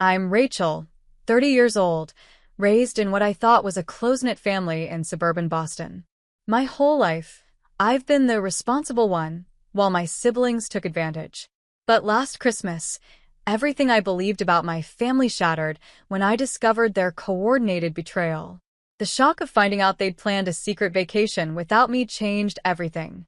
I'm Rachel, 30 years old, raised in what I thought was a close-knit family in suburban Boston. My whole life, I've been the responsible one, while my siblings took advantage. But last Christmas, everything I believed about my family shattered when I discovered their coordinated betrayal. The shock of finding out they'd planned a secret vacation without me changed everything.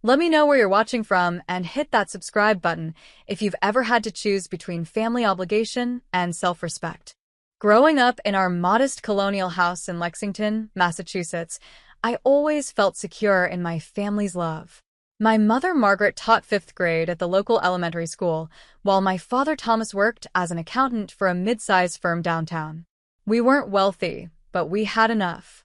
Let me know where you're watching from and hit that subscribe button if you've ever had to choose between family obligation and self-respect. Growing up in our modest colonial house in Lexington, Massachusetts, I always felt secure in my family's love. My mother, Margaret, taught 5th grade at the local elementary school, while my father, Thomas, worked as an accountant for a mid-sized firm downtown. We weren't wealthy, but we had enough.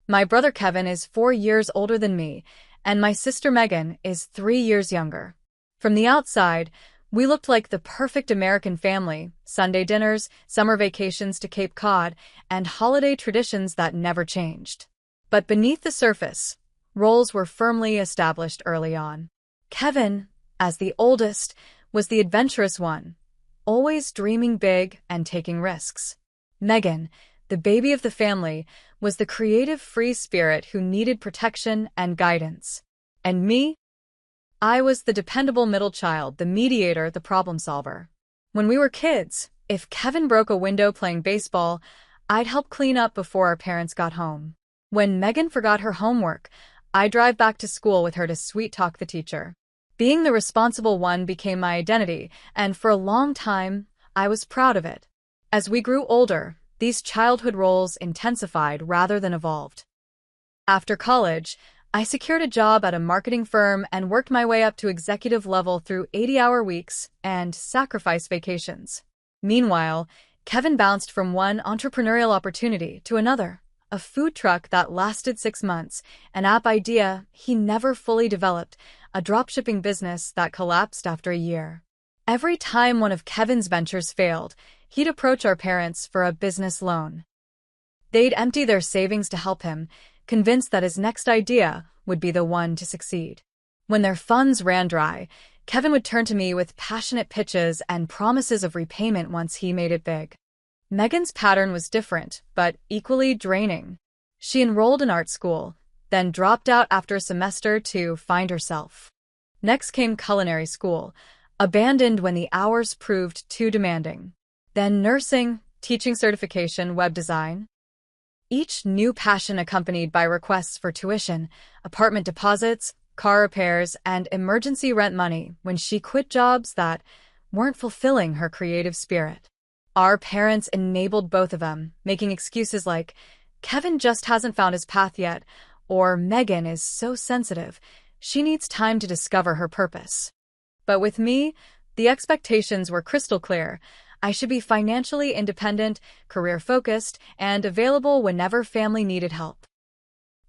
My brother Kevin is 4 years older than me, and my sister Megan is 3 years younger. From the outside, we looked like the perfect American family: Sunday dinners, summer vacations to Cape Cod, and holiday traditions that never changed. But beneath the surface, roles were firmly established early on. Kevin, as the oldest, was the adventurous one, always dreaming big and taking risks. Megan, the baby of the family, was the creative free spirit who needed protection and guidance. And me? I was the dependable middle child, the mediator, the problem solver. When we were kids, if Kevin broke a window playing baseball, I'd help clean up before our parents got home. When Megan forgot her homework, I'd drive back to school with her to sweet-talk the teacher. Being the responsible one became my identity, and for a long time, I was proud of it. As we grew older, these childhood roles intensified rather than evolved. After college, I secured a job at a marketing firm and worked my way up to executive level through 80-hour weeks and sacrifice vacations. Meanwhile, Kevin bounced from one entrepreneurial opportunity to another: a food truck that lasted 6 months, an app idea he never fully developed, a dropshipping business that collapsed after a year. Every time one of Kevin's ventures failed, he'd approach our parents for a business loan. They'd empty their savings to help him, convinced that his next idea would be the one to succeed. When their funds ran dry, Kevin would turn to me with passionate pitches and promises of repayment once he made it big. Megan's pattern was different, but equally draining. She enrolled in art school, then dropped out after a semester to find herself. Next came culinary school, abandoned when the hours proved too demanding. Then nursing, teaching certification, web design. Each new passion accompanied by requests for tuition, apartment deposits, car repairs, and emergency rent money when she quit jobs that weren't fulfilling her creative spirit. Our parents enabled both of them, making excuses like, "Kevin just hasn't found his path yet," or "Megan is so sensitive, she needs time to discover her purpose." But with me, the expectations were crystal clear. I should be financially independent, career-focused, and available whenever family needed help.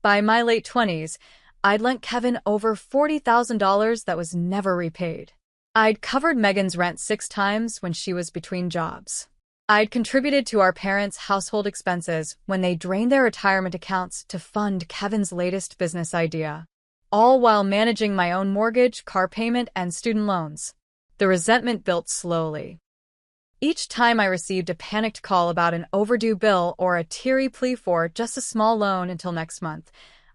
By my late 20s, I'd lent Kevin over $40,000 that was never repaid. I'd covered Megan's rent 6 times when she was between jobs. I'd contributed to our parents' household expenses when they drained their retirement accounts to fund Kevin's latest business idea, all while managing my own mortgage, car payment, and student loans. The resentment built slowly. Each time I received a panicked call about an overdue bill or a teary plea for just a small loan until next month,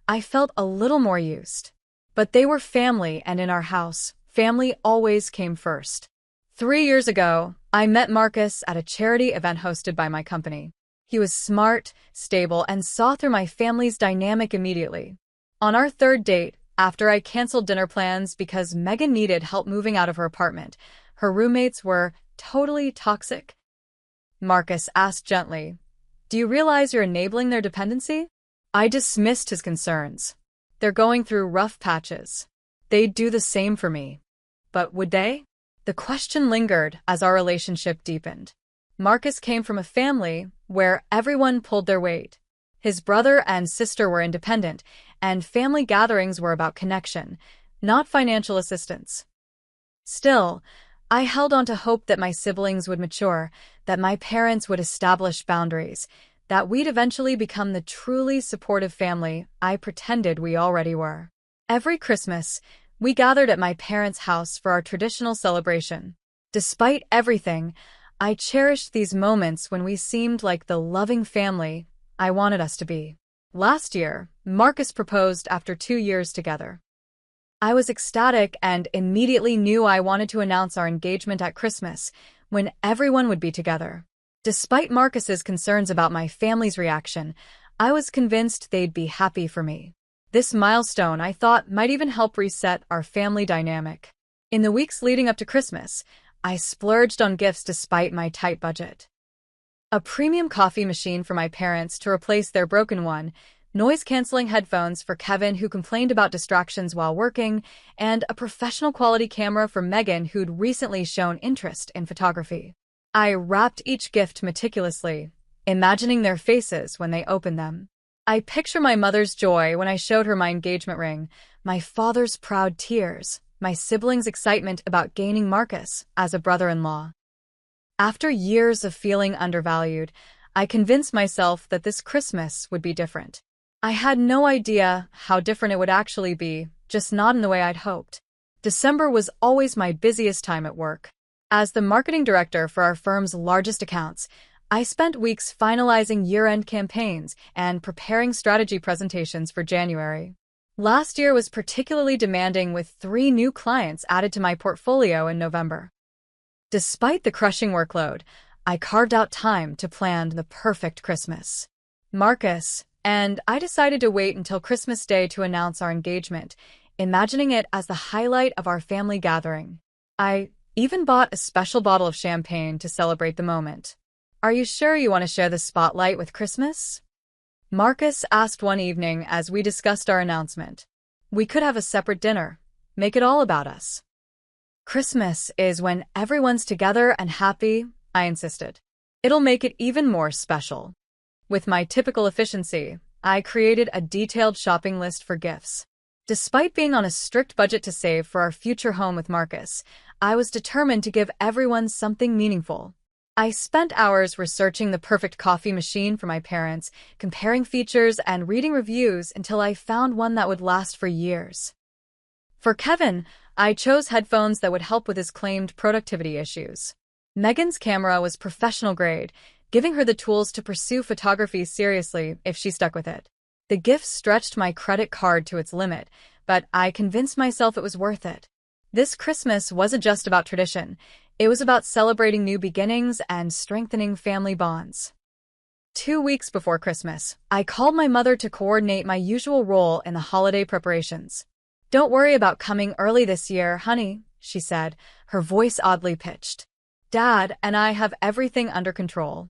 I felt a little more used. But they were family, and in our house, family always came first. 3 years ago, I met Marcus at a charity event hosted by my company. He was smart, stable, and saw through my family's dynamic immediately. On our 3rd date, after I canceled dinner plans because Megan needed help moving out of her apartment, her roommates were totally toxic, Marcus asked gently, "Do you realize you're enabling their dependency?" I dismissed his concerns. "They're going through rough patches. They'd do the same for me." But would they? The question lingered as our relationship deepened. Marcus came from a family where everyone pulled their weight. His brother and sister were independent, and family gatherings were about connection, not financial assistance. Still, I held on to hope that my siblings would mature, that my parents would establish boundaries, that we'd eventually become the truly supportive family I pretended we already were. Every Christmas, we gathered at my parents' house for our traditional celebration. Despite everything, I cherished these moments when we seemed like the loving family I wanted us to be. Last year, Marcus proposed after 2 years together. I was ecstatic and immediately knew I wanted to announce our engagement at Christmas, when everyone would be together. Despite Marcus's concerns about my family's reaction, I was convinced they'd be happy for me. This milestone, I thought, might even help reset our family dynamic. In the weeks leading up to Christmas, I splurged on gifts despite my tight budget. A premium coffee machine for my parents to replace their broken one, noise-canceling headphones for Kevin who complained about distractions while working, and a professional quality camera for Megan who'd recently shown interest in photography. I wrapped each gift meticulously, imagining their faces when they opened them. I picture my mother's joy when I showed her my engagement ring, my father's proud tears, my siblings' excitement about gaining Marcus as a brother-in-law. After years of feeling undervalued, I convinced myself that this Christmas would be different. I had no idea how different it would actually be, just not in the way I'd hoped. December was always my busiest time at work. As the marketing director for our firm's largest accounts, I spent weeks finalizing year-end campaigns and preparing strategy presentations for January. Last year was particularly demanding with 3 new clients added to my portfolio in November. Despite the crushing workload, I carved out time to plan the perfect Christmas. Marcus and I decided to wait until Christmas Day to announce our engagement, imagining it as the highlight of our family gathering. I even bought a special bottle of champagne to celebrate the moment. "Are you sure you want to share the spotlight with Christmas?" Marcus asked one evening as we discussed our announcement. "We could have a separate dinner. Make it all about us." "Christmas is when everyone's together and happy," I insisted. "It'll make it even more special." With my typical efficiency, I created a detailed shopping list for gifts. Despite being on a strict budget to save for our future home with Marcus, I was determined to give everyone something meaningful. I spent hours researching the perfect coffee machine for my parents, comparing features and reading reviews until I found one that would last for years. For Kevin, I chose headphones that would help with his claimed productivity issues. Megan's camera was professional grade, giving her the tools to pursue photography seriously if she stuck with it. The gift stretched my credit card to its limit, but I convinced myself it was worth it. This Christmas wasn't just about tradition. It was about celebrating new beginnings and strengthening family bonds. 2 weeks before Christmas, I called my mother to coordinate my usual role in the holiday preparations. "Don't worry about coming early this year, honey," she said, her voice oddly pitched. "Dad and I have everything under control."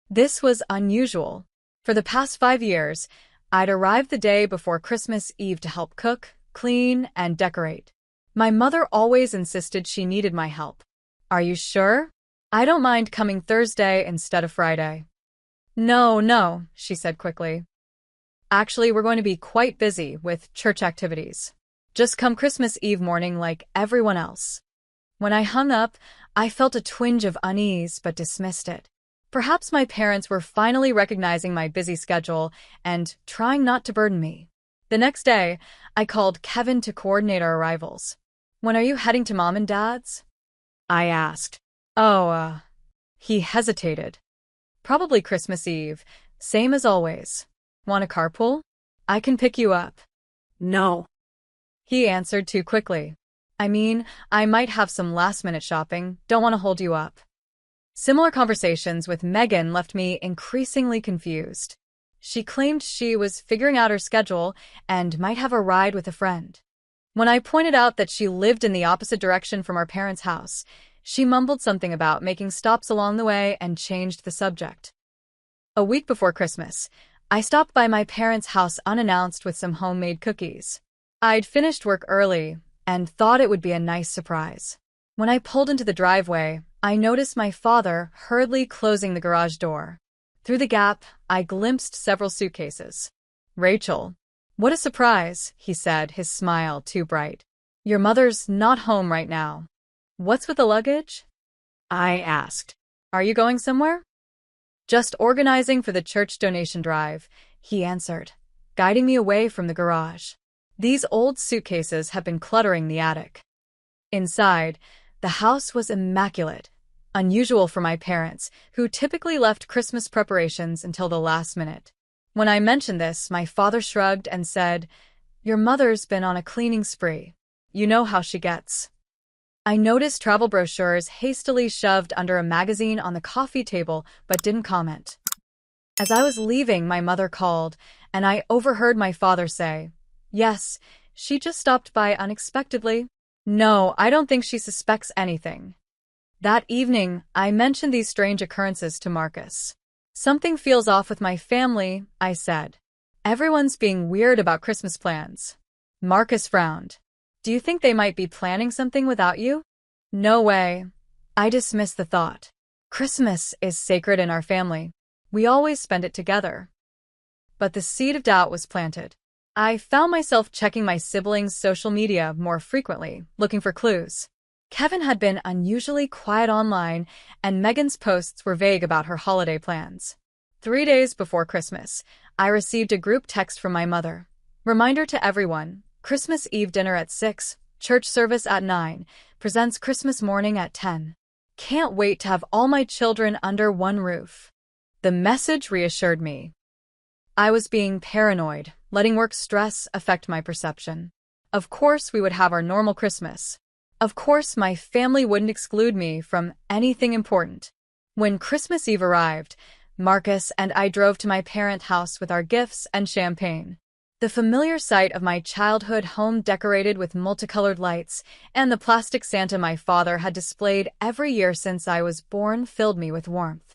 This was unusual. For the past 5 years, I'd arrived the day before Christmas Eve to help cook, clean, and decorate. My mother always insisted she needed my help. "Are you sure? I don't mind coming Thursday instead of Friday." No, she said quickly. "Actually, we're going to be quite busy with church activities. Just come Christmas Eve morning like everyone else." When I hung up, I felt a twinge of unease but dismissed it. Perhaps my parents were finally recognizing my busy schedule and trying not to burden me. The next day, I called Kevin to coordinate our arrivals. "When are you heading to Mom and Dad's?" I asked. He hesitated. "Probably Christmas Eve, same as always. Want a carpool? I can pick you up." "No," he answered too quickly. "I mean, I might have some last-minute shopping, don't want to hold you up." Similar conversations with Megan left me increasingly confused. She claimed she was figuring out her schedule and might have a ride with a friend. When I pointed out that she lived in the opposite direction from our parents' house, she mumbled something about making stops along the way and changed the subject. A week before Christmas, I stopped by my parents' house unannounced with some homemade cookies. I'd finished work early and thought it would be a nice surprise. When I pulled into the driveway, I noticed my father hurriedly closing the garage door. Through the gap, I glimpsed several suitcases. "Rachel, what a surprise," he said, his smile too bright. "Your mother's not home right now. What's with the luggage?" I asked. "Are you going somewhere?" "Just organizing for the church donation drive," he answered, guiding me away from the garage. These old suitcases had been cluttering the attic. Inside, the house was immaculate. unusual for my parents, who typically left Christmas preparations until the last minute. When I mentioned this, my father shrugged and said, "Your mother's been on a cleaning spree. You know how she gets." I noticed travel brochures hastily shoved under a magazine on the coffee table but didn't comment. As I was leaving, my mother called, and I overheard my father say, "Yes, she just stopped by unexpectedly. No, I don't think she suspects anything." That evening, I mentioned these strange occurrences to Marcus. "Something feels off with my family," I said. "Everyone's being weird about Christmas plans." Marcus frowned. "Do you think they might be planning something without you?" "No way." I dismissed the thought. Christmas is sacred in our family. We always spend it together. But the seed of doubt was planted. I found myself checking my siblings' social media more frequently, looking for clues. Kevin had been unusually quiet online, and Megan's posts were vague about her holiday plans. 3 days before Christmas, I received a group text from my mother. "Reminder to everyone, Christmas Eve dinner at 6, church service at 9, presents Christmas morning at 10. Can't wait to have all my children under one roof." The message reassured me. I was being paranoid, letting work stress affect my perception. Of course we would have our normal Christmas. Of course my family wouldn't exclude me from anything important. When Christmas Eve arrived, Marcus and I drove to my parents' house with our gifts and champagne. The familiar sight of my childhood home decorated with multicolored lights and the plastic Santa my father had displayed every year since I was born filled me with warmth.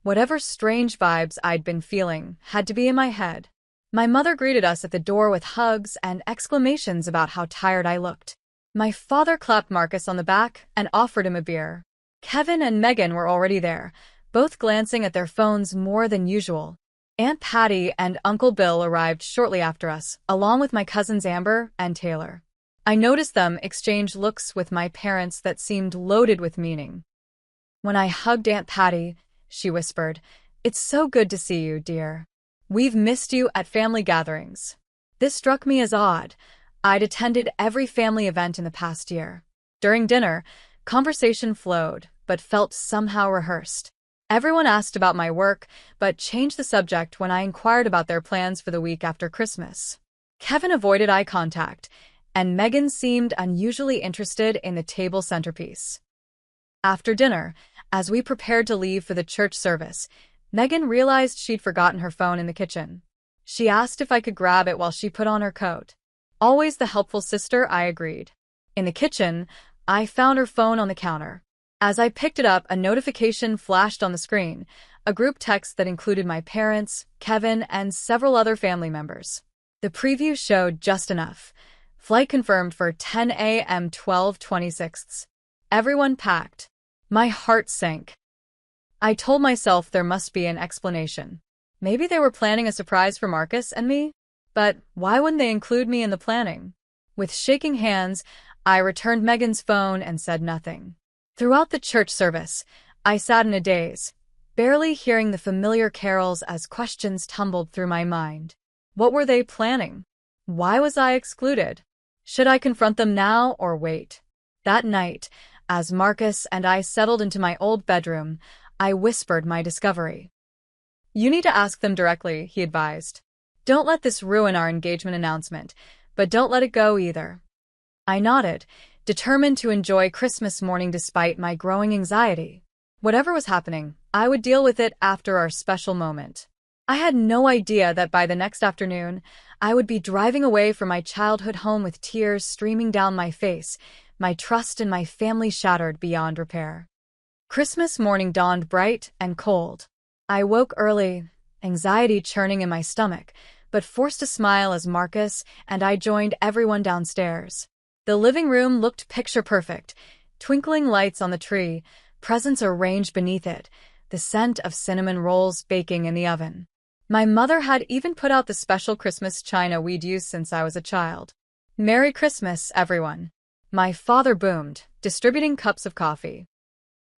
Whatever strange vibes I'd been feeling had to be in my head. My mother greeted us at the door with hugs and exclamations about how tired I looked. My father clapped Marcus on the back and offered him a beer. Kevin and Megan were already there, both glancing at their phones more than usual. Aunt Patty and Uncle Bill arrived shortly after us, along with my cousins Amber and Taylor. I noticed them exchange looks with my parents that seemed loaded with meaning. When I hugged Aunt Patty, she whispered, "It's so good to see you, dear. We've missed you at family gatherings." This struck me as odd. I'd attended every family event in the past year. During dinner, conversation flowed, but felt somehow rehearsed. Everyone asked about my work, but changed the subject when I inquired about their plans for the week after Christmas. Kevin avoided eye contact, and Megan seemed unusually interested in the table centerpiece. After dinner, as we prepared to leave for the church service, Megan realized she'd forgotten her phone in the kitchen. She asked if I could grab it while she put on her coat. Always the helpful sister, I agreed. In the kitchen, I found her phone on the counter. As I picked it up, a notification flashed on the screen, a group text that included my parents, Kevin, and several other family members. The preview showed just enough. Flight confirmed for 10 a.m. 12/26. Everyone packed. My heart sank. I told myself there must be an explanation. Maybe they were planning a surprise for Marcus and me? But why wouldn't they include me in the planning? With shaking hands, I returned Megan's phone and said nothing. Throughout the church service, I sat in a daze, barely hearing the familiar carols as questions tumbled through my mind. What were they planning? Why was I excluded? Should I confront them now or wait? That night, as Marcus and I settled into my old bedroom, I whispered my discovery. "You need to ask them directly," he advised. "Don't let this ruin our engagement announcement, but don't let it go either." I nodded, determined to enjoy Christmas morning despite my growing anxiety. Whatever was happening, I would deal with it after our special moment. I had no idea that by the next afternoon, I would be driving away from my childhood home with tears streaming down my face, my trust in my family shattered beyond repair. Christmas morning dawned bright and cold. I woke early, anxiety churning in my stomach, but forced a smile as Marcus and I joined everyone downstairs. The living room looked picture-perfect, twinkling lights on the tree, presents arranged beneath it, the scent of cinnamon rolls baking in the oven. My mother had even put out the special Christmas china we'd used since I was a child. "Merry Christmas, everyone." My father boomed, distributing cups of coffee.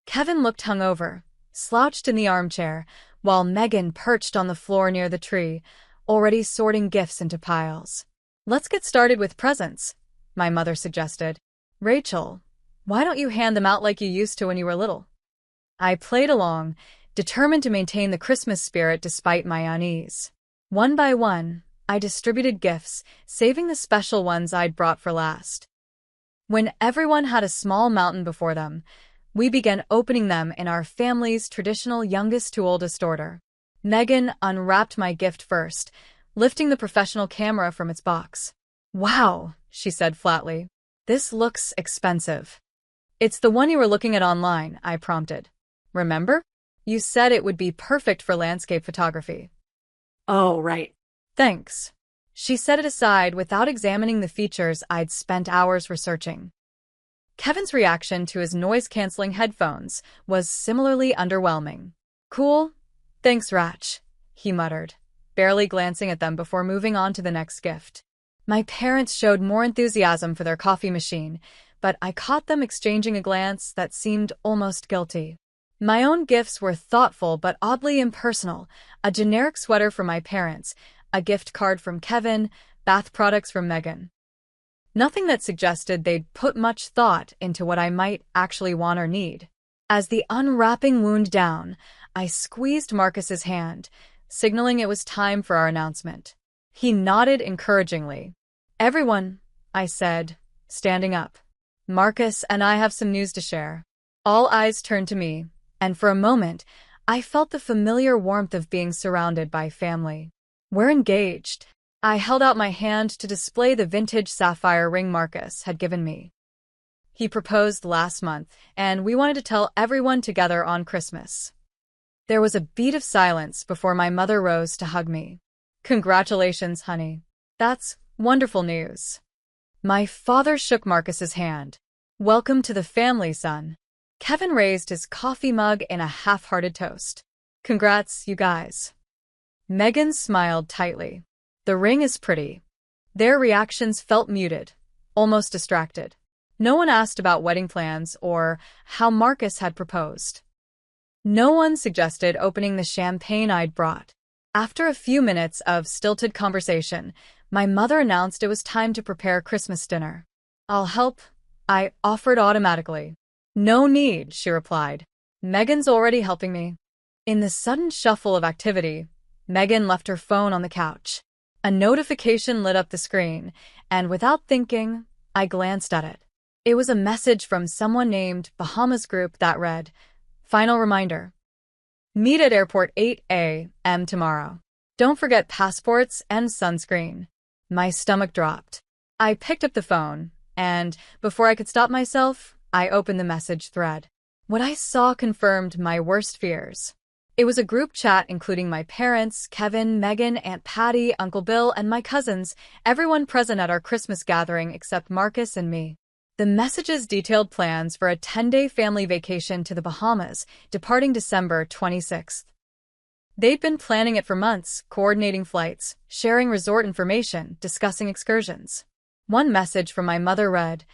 Kevin looked hungover, slouched in the armchair, while Megan perched on the floor near the tree, already sorting gifts into piles. "Let's get started with presents," my mother suggested. "Rachel, why don't you hand them out like you used to when you were little?" I played along, determined to maintain the Christmas spirit despite my unease. One by one, I distributed gifts, saving the special ones I'd brought for last. When everyone had a small mountain before them, we began opening them in our family's traditional youngest to oldest order. Megan unwrapped my gift first, lifting the professional camera from its box. "Wow," she said flatly. "This looks expensive." "It's the one you were looking at online," I prompted. "Remember? You said it would be perfect for landscape photography." Oh, right. "Thanks." She set it aside without examining the features I'd spent hours researching. Kevin's reaction to his noise-canceling headphones was similarly underwhelming. "Cool. Thanks, Ratch," he muttered, barely glancing at them before moving on to the next gift. My parents showed more enthusiasm for their coffee machine, but I caught them exchanging a glance that seemed almost guilty. My own gifts were thoughtful but oddly impersonal: a generic sweater from my parents, a gift card from Kevin, bath products from Megan. Nothing that suggested they'd put much thought into what I might actually want or need. As the unwrapping wound down, I squeezed Marcus's hand, signaling it was time for our announcement. He nodded encouragingly. "Everyone," I said, standing up. "Marcus and I have some news to share." All eyes turned to me, and for a moment, I felt the familiar warmth of being surrounded by family. "We're engaged." I held out my hand to display the vintage sapphire ring Marcus had given me. He proposed last month, and we wanted to tell everyone together on Christmas. There was a beat of silence before my mother rose to hug me. "Congratulations, honey. That's wonderful news." My father shook Marcus's hand. "Welcome to the family, son." Kevin raised his coffee mug in a half-hearted toast. "Congrats, you guys." Megan smiled tightly. "The ring is pretty." Their reactions felt muted, almost distracted. No one asked about wedding plans or how Marcus had proposed. No one suggested opening the champagne I'd brought. After a few minutes of stilted conversation, my mother announced it was time to prepare Christmas dinner. "I'll help," I offered automatically. "No need," she replied. "Megan's already helping me." In the sudden shuffle of activity, Megan left her phone on the couch. A notification lit up the screen, and without thinking, I glanced at it. It was a message from someone named Bahamas Group that read, "Final reminder. Meet at airport 8 a.m. tomorrow. Don't forget passports and sunscreen." My stomach dropped. I picked up the phone, and before I could stop myself, I opened the message thread. What I saw confirmed my worst fears. It was a group chat including my parents, Kevin, Megan, Aunt Patty, Uncle Bill, and my cousins, everyone present at our Christmas gathering except Marcus and me. The messages detailed plans for a 10-day family vacation to the Bahamas, departing December 26th. They'd been planning it for months, coordinating flights, sharing resort information, discussing excursions. One message from my mother read,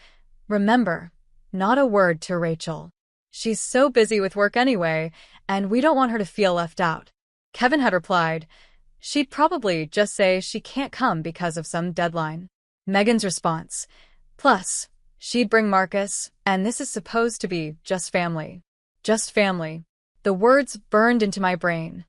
"Remember, not a word to Rachel. She's so busy with work anyway, and we don't want her to feel left out." Kevin had replied, "She'd probably just say she can't come because of some deadline." Megan's response, "Plus, she'd bring Marcus, and this is supposed to be just family." Just family. The words burned into my brain.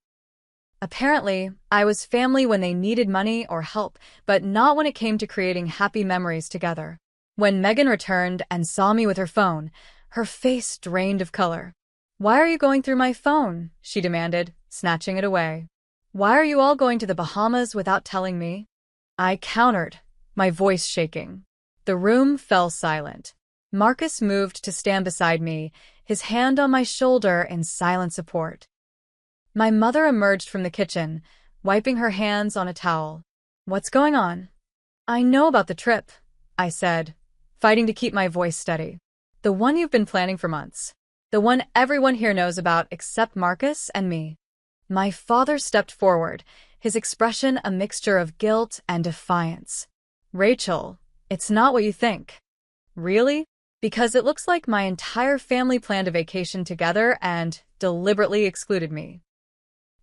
Apparently, I was family when they needed money or help, but not when it came to creating happy memories together. When Megan returned and saw me with her phone, her face drained of color. "Why are you going through my phone?" she demanded, snatching it away. "Why are you all going to the Bahamas without telling me?" I countered, my voice shaking. The room fell silent. Marcus moved to stand beside me, his hand on my shoulder in silent support. My mother emerged from the kitchen, wiping her hands on a towel. "What's going on?" "I know about the trip," I said, fighting to keep my voice steady. "The one you've been planning for months. The one everyone here knows about except Marcus and me." My father stepped forward, his expression a mixture of guilt and defiance. "Rachel, it's not what you think." "Really?" "Because it looks like my entire family planned a vacation together and deliberately excluded me."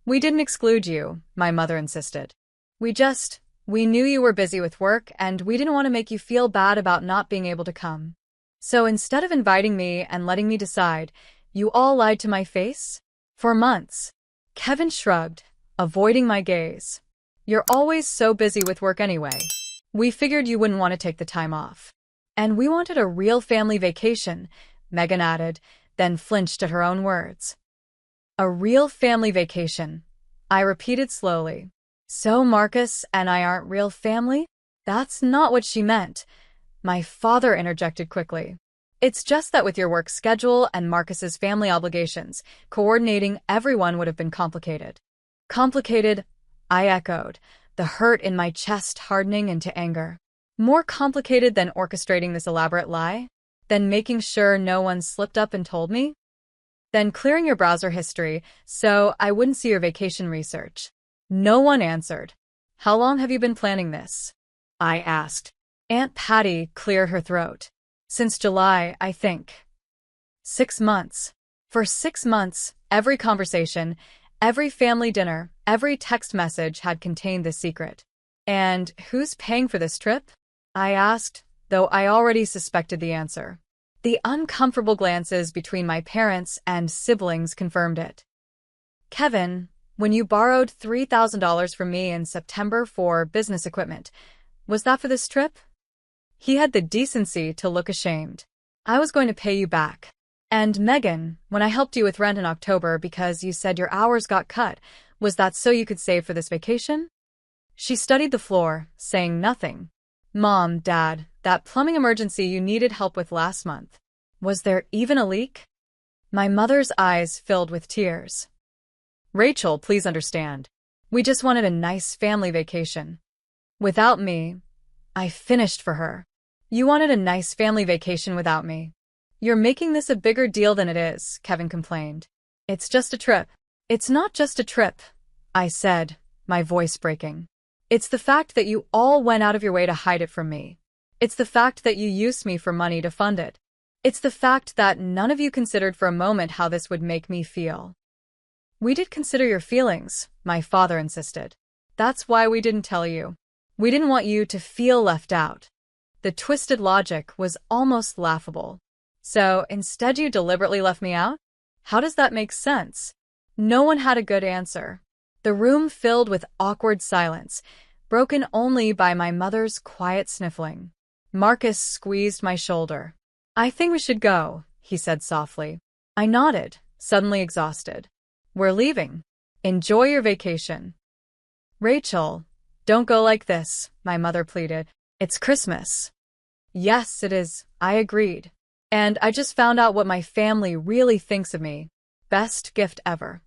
"We didn't exclude you," my mother insisted. We knew you were busy with work, and we didn't want to make you feel bad about not being able to come. So instead of inviting me and letting me decide, You all lied to my face? For months. Kevin shrugged, avoiding my gaze. You're always so busy with work anyway. We figured you wouldn't want to take the time off. And we wanted a real family vacation, Megan added, then flinched at her own words. A real family vacation, I repeated slowly. So Marcus and I aren't real family? That's not what she meant. My father interjected quickly. It's just that with your work schedule and Marcus's family obligations, coordinating everyone would have been complicated. Complicated, I echoed, the hurt in my chest hardening into anger. More complicated than orchestrating this elaborate lie? Than making sure no one slipped up and told me? Then clearing your browser history so I wouldn't see your vacation research. No one answered. How long have you been planning this? I asked. Aunt Patty cleared her throat. Since July, I think. 6 months. For 6 months, every conversation, every family dinner, every text message had contained this secret. And who's paying for this trip? I asked, though I already suspected the answer. The uncomfortable glances between my parents and siblings confirmed it. Kevin, when you borrowed $3,000 from me in September for business equipment, was that for this trip? He had the decency to look ashamed. I was going to pay you back. And Megan, when I helped you with rent in October because you said your hours got cut, was that so you could save for this vacation? She studied the floor, saying nothing. Mom, Dad, that plumbing emergency you needed help with last month. Was there even a leak? My mother's eyes filled with tears. Rachel, please understand. We just wanted a nice family vacation. Without me, I finished for her. You wanted a nice family vacation without me. You're making this a bigger deal than it is, Kevin complained. It's just a trip. It's not just a trip, I said, my voice breaking. It's the fact that you all went out of your way to hide it from me. It's the fact that you used me for money to fund it. It's the fact that none of you considered for a moment how this would make me feel. We did consider your feelings, my father insisted. That's why we didn't tell you. We didn't want you to feel left out. The twisted logic was almost laughable. So instead you deliberately left me out? How does that make sense? No one had a good answer. The room filled with awkward silence, broken only by my mother's quiet sniffling. Marcus squeezed my shoulder. I think we should go, he said softly. I nodded, suddenly exhausted. We're leaving. Enjoy your vacation. Rachel, don't go like this, my mother pleaded. It's Christmas. Yes, it is, I agreed. And I just found out what my family really thinks of me. Best gift ever.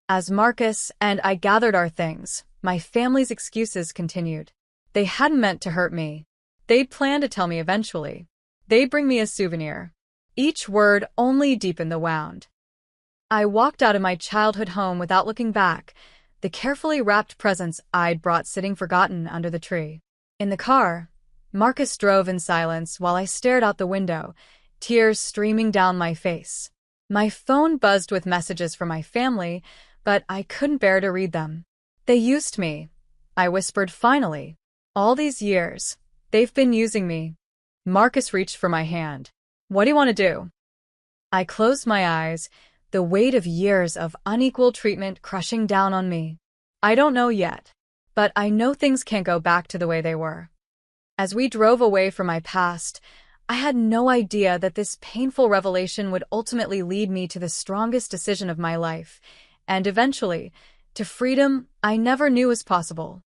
As Marcus and I gathered our things, my family's excuses continued. They hadn't meant to hurt me. They'd planned to tell me eventually. They'd bring me a souvenir. Each word only deepened the wound. I walked out of my childhood home without looking back, the carefully wrapped presents I'd brought sitting forgotten under the tree. In the car, Marcus drove in silence while I stared out the window, tears streaming down my face. My phone buzzed with messages from my family, but I couldn't bear to read them. They used me, I whispered finally. All these years, they've been using me. Marcus reached for my hand. What do you want to do? I closed my eyes, the weight of years of unequal treatment crushing down on me. I don't know yet, but I know things can't go back to the way they were. As we drove away from my past, I had no idea that this painful revelation would ultimately lead me to the strongest decision of my life, and eventually, to freedom I never knew was possible.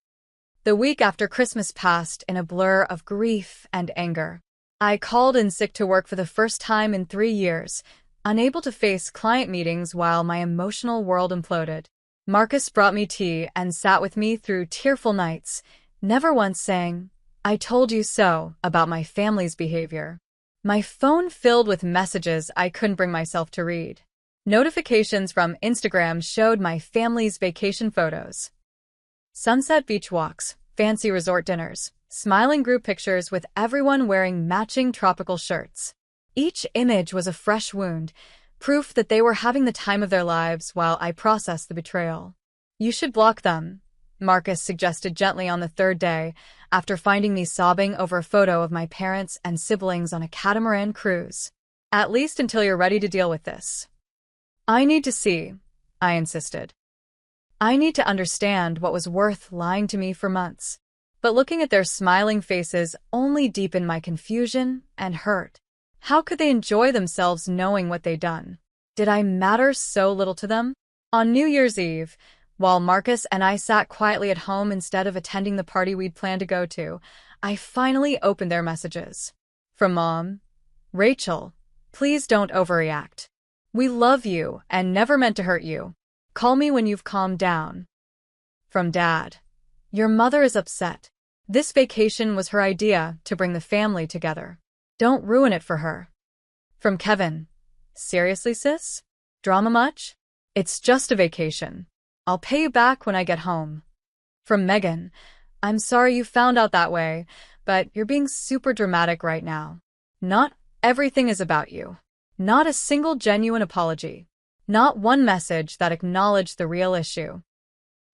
The week after Christmas passed in a blur of grief and anger. I called in sick to work for the first time in 3 years, unable to face client meetings while my emotional world imploded. Marcus brought me tea and sat with me through tearful nights, never once saying, "I told you so," about my family's behavior. My phone filled with messages I couldn't bring myself to read. Notifications from Instagram showed my family's vacation photos. Sunset beach walks, fancy resort dinners, smiling group pictures with everyone wearing matching tropical shirts. Each image was a fresh wound, proof that they were having the time of their lives while I processed the betrayal. You should block them, Marcus suggested gently on the 3rd day, after finding me sobbing over a photo of my parents and siblings on a catamaran cruise. At least until you're ready to deal with this. I need to see, I insisted. I need to understand what was worth lying to me for months. But looking at their smiling faces only deepened my confusion and hurt. How could they enjoy themselves knowing what they'd done? Did I matter so little to them? On New Year's Eve, while Marcus and I sat quietly at home instead of attending the party we'd planned to go to, I finally opened their messages. From Mom, Rachel, please don't overreact. We love you and never meant to hurt you. Call me when you've calmed down. From Dad, your mother is upset. This vacation was her idea to bring the family together. Don't ruin it for her. From Kevin, seriously, sis? Drama much? It's just a vacation. I'll pay you back when I get home. From Megan, I'm sorry you found out that way, but you're being super dramatic right now. Not everything is about you. Not a single genuine apology. Not one message that acknowledged the real issue.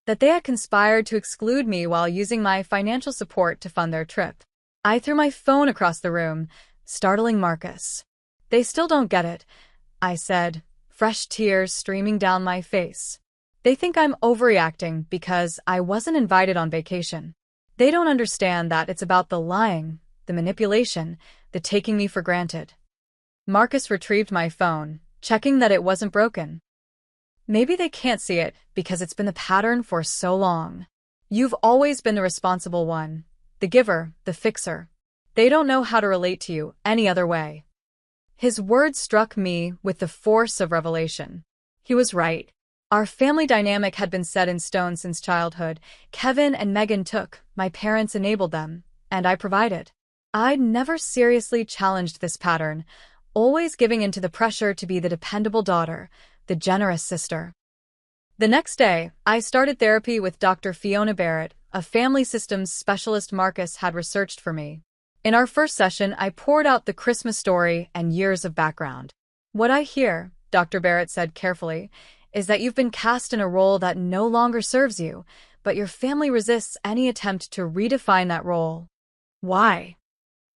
That they had conspired to exclude me while using my financial support to fund their trip. I threw my phone across the room, startling Marcus. They still don't get it, I said, fresh tears streaming down my face. They think I'm overreacting because I wasn't invited on vacation. They don't understand that it's about the lying, the manipulation, the taking me for granted. Marcus retrieved my phone, checking that it wasn't broken. Maybe they can't see it because it's been the pattern for so long. You've always been the responsible one, the giver, the fixer. They don't know how to relate to you any other way. His words struck me with the force of revelation. He was right. Our family dynamic had been set in stone since childhood. Kevin and Megan took, my parents enabled them, and I provided. I'd never seriously challenged this pattern, always giving in to the pressure to be the dependable daughter, the generous sister. The next day, I started therapy with Dr. Fiona Barrett, a family systems specialist Marcus had researched for me. In our first session, I poured out the Christmas story and years of background. What I hear, Dr. Barrett said carefully, is that you've been cast in a role that no longer serves you, but your family resists any attempt to redefine that role. Why?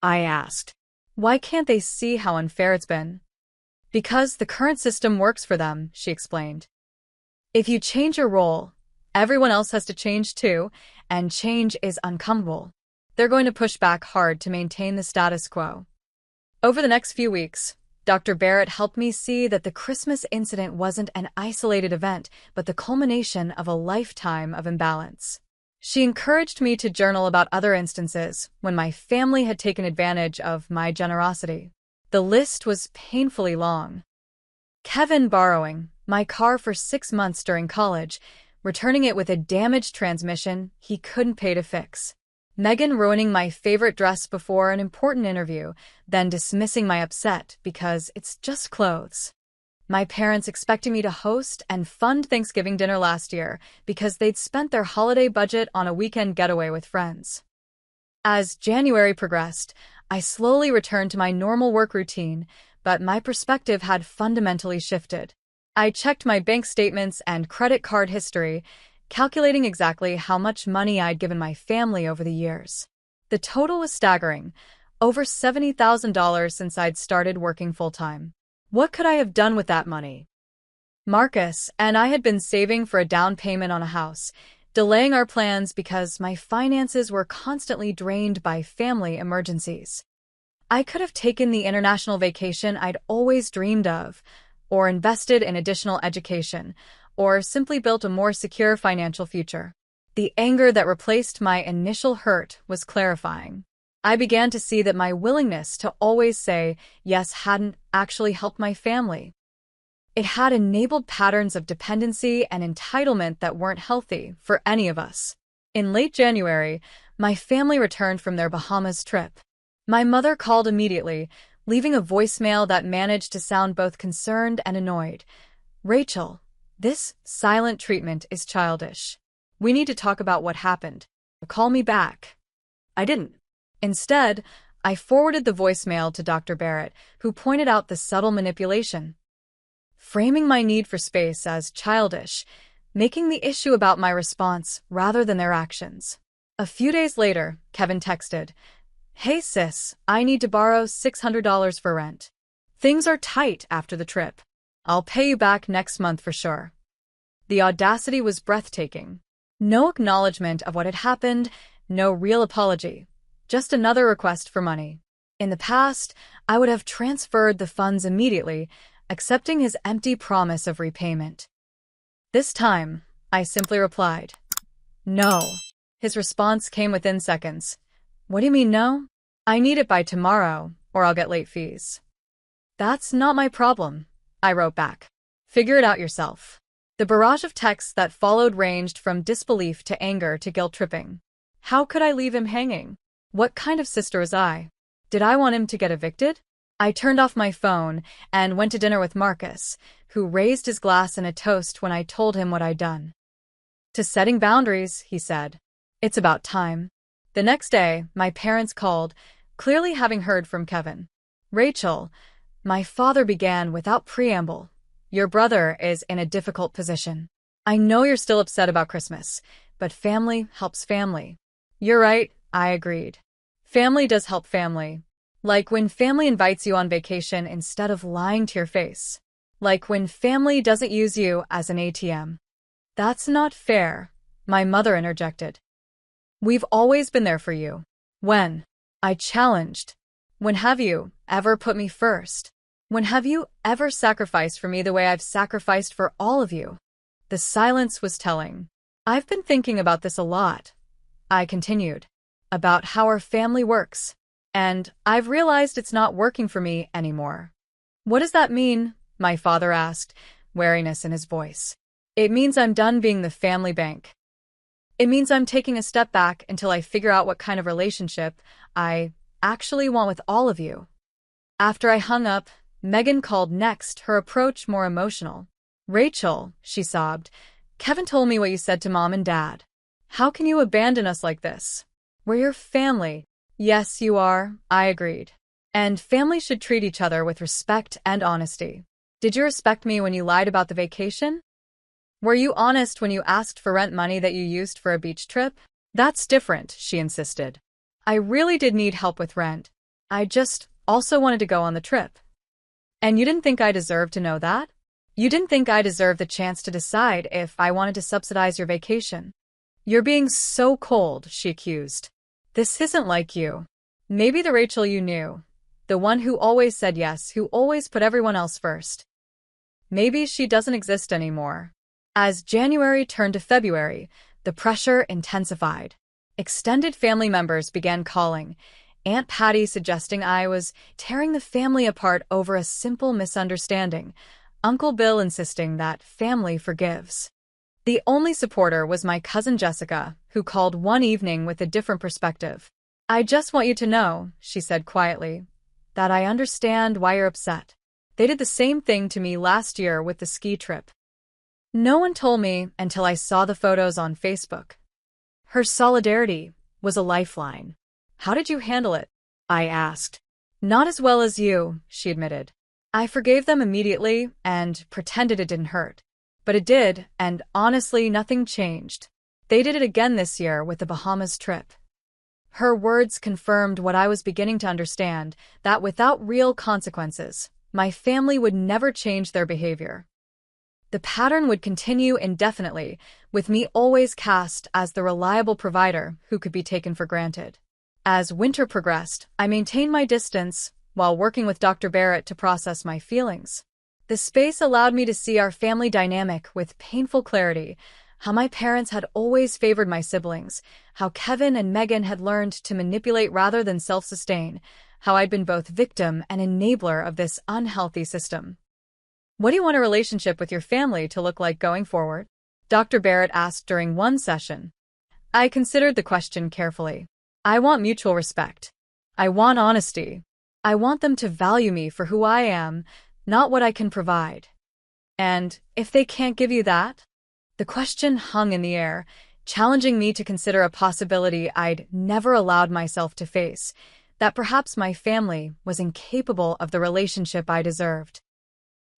I asked. Why can't they see how unfair it's been? Because the current system works for them, she explained. If you change your role, everyone else has to change too, and change is uncomfortable. They're going to push back hard to maintain the status quo. Over the next few weeks, Dr. Barrett helped me see that the Christmas incident wasn't an isolated event, but the culmination of a lifetime of imbalance. She encouraged me to journal about other instances when my family had taken advantage of my generosity. The list was painfully long. Kevin borrowing my car for 6 months during college, returning it with a damaged transmission he couldn't pay to fix. Megan ruining my favorite dress before an important interview, then dismissing my upset because it's just clothes. My parents expecting me to host and fund Thanksgiving dinner last year because they'd spent their holiday budget on a weekend getaway with friends. As January progressed, I slowly returned to my normal work routine, but my perspective had fundamentally shifted. I checked my bank statements and credit card history, calculating exactly how much money I'd given my family over the years. The total was staggering, over $70,000 since I'd started working full-time. What could I have done with that money? Marcus and I had been saving for a down payment on a house, delaying our plans because my finances were constantly drained by family emergencies. I could have taken the international vacation I'd always dreamed of, or invested in additional education, or simply built a more secure financial future. The anger that replaced my initial hurt was clarifying. I began to see that my willingness to always say yes hadn't actually helped my family. It had enabled patterns of dependency and entitlement that weren't healthy for any of us. In late January, my family returned from their Bahamas trip. My mother called immediately, leaving a voicemail that managed to sound both concerned and annoyed. Rachel, this silent treatment is childish. We need to talk about what happened. Call me back. I didn't. Instead, I forwarded the voicemail to Dr. Barrett, who pointed out the subtle manipulation. Framing my need for space as childish, making the issue about my response rather than their actions. A few days later, Kevin texted, "Hey sis, I need to borrow $600 for rent. Things are tight after the trip. I'll pay you back next month for sure. The audacity was breathtaking. No acknowledgement of what had happened, no real apology. Just another request for money. In the past, I would have transferred the funds immediately, accepting his empty promise of repayment. This time, I simply replied, "No." His response came within seconds. "What do you mean no?" "I need it by tomorrow, or I'll get late fees." "That's not my problem," I wrote back. "Figure it out yourself." The barrage of texts that followed ranged from disbelief to anger to guilt-tripping. How could I leave him hanging? What kind of sister was I? Did I want him to get evicted? I turned off my phone and went to dinner with Marcus, who raised his glass in a toast when I told him what I'd done. "To setting boundaries," he said. "It's about time." The next day, my parents called, clearly having heard from Kevin. "Rachel," my father began without preamble, "your brother is in a difficult position. I know you're still upset about Christmas, but family helps family." "You're right," I agreed. Family does help family. Like when family invites you on vacation instead of lying to your face. Like when family doesn't use you as an ATM. "That's not fair," my mother interjected. "We've always been there for you." "When?" I challenged. "When have you ever put me first? When have you ever sacrificed for me the way I've sacrificed for all of you?" The silence was telling. "I've been thinking about this a lot," I continued, "about how our family works. And I've realized it's not working for me anymore." "What does that mean?" my father asked, wariness in his voice. "It means I'm done being the family bank. It means I'm taking a step back until I figure out what kind of relationship I actually want with all of you." After I hung up, Megan called next, her approach more emotional. "Rachel," she sobbed, "Kevin told me what you said to Mom and Dad. How can you abandon us like this? We're your family." "Yes, you are," I agreed. "And families should treat each other with respect and honesty. Did you respect me when you lied about the vacation? Were you honest when you asked for rent money that you used for a beach trip?" "That's different," she insisted. "I really did need help with rent. I just also wanted to go on the trip." "And you didn't think I deserved to know that? You didn't think I deserved the chance to decide if I wanted to subsidize your vacation?" "You're being so cold," she accused. "This isn't like you. Maybe the Rachel you knew. The one who always said yes, who always put everyone else first. Maybe she doesn't exist anymore." As January turned to February, the pressure intensified. Extended family members began calling, Aunt Patty suggesting I was tearing the family apart over a simple misunderstanding, Uncle Bill insisting that family forgives. The only supporter was my cousin Jessica, who called one evening with a different perspective. "I just want you to know," she said quietly, "that I understand why you're upset. They did the same thing to me last year with the ski trip." No one told me until I saw the photos on Facebook. Her solidarity was a lifeline. "How did you handle it?" I asked. "Not as well as you," she admitted. "I forgave them immediately and pretended it didn't hurt. But it did, and honestly, nothing changed. They did it again this year with the Bahamas trip." Her words confirmed what I was beginning to understand, that without real consequences, my family would never change their behavior. The pattern would continue indefinitely, with me always cast as the reliable provider who could be taken for granted. As winter progressed, I maintained my distance while working with Dr. Barrett to process my feelings. The space allowed me to see our family dynamic with painful clarity, how my parents had always favored my siblings, how Kevin and Megan had learned to manipulate rather than self-sustain, how I'd been both victim and enabler of this unhealthy system. "What do you want a relationship with your family to look like going forward?" Dr. Barrett asked during one session. I considered the question carefully. "I want mutual respect. I want honesty. I want them to value me for who I am, not what I can provide. And if they can't give you that?" The question hung in the air, challenging me to consider a possibility I'd never allowed myself to face, that perhaps my family was incapable of the relationship I deserved.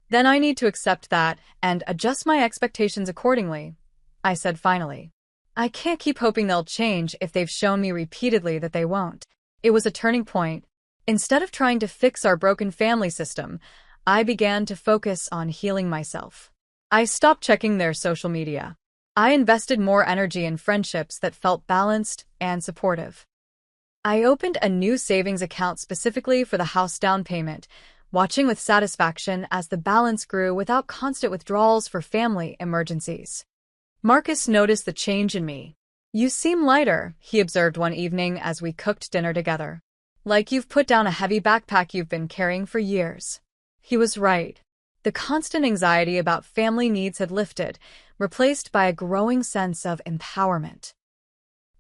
"Then I need to accept that and adjust my expectations accordingly," I said finally. "I can't keep hoping they'll change if they've shown me repeatedly that they won't." It was a turning point. Instead of trying to fix our broken family system, I began to focus on healing myself. I stopped checking their social media. I invested more energy in friendships that felt balanced and supportive. I opened a new savings account specifically for the house down payment, watching with satisfaction as the balance grew without constant withdrawals for family emergencies. Marcus noticed the change in me. "You seem lighter," he observed one evening as we cooked dinner together. "Like you've put down a heavy backpack you've been carrying for years." He was right. The constant anxiety about family needs had lifted, replaced by a growing sense of empowerment.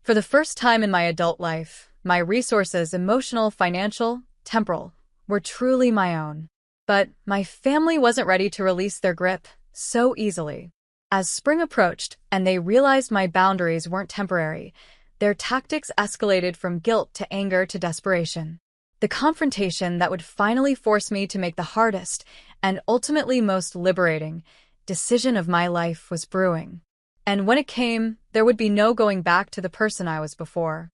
For the first time in my adult life, my resources, emotional, financial, temporal, were truly my own. But my family wasn't ready to release their grip so easily. As spring approached and they realized my boundaries weren't temporary, their tactics escalated from guilt to anger to desperation. The confrontation that would finally force me to make the hardest and ultimately most liberating decision of my life was brewing. And when it came, there would be no going back to the person I was before.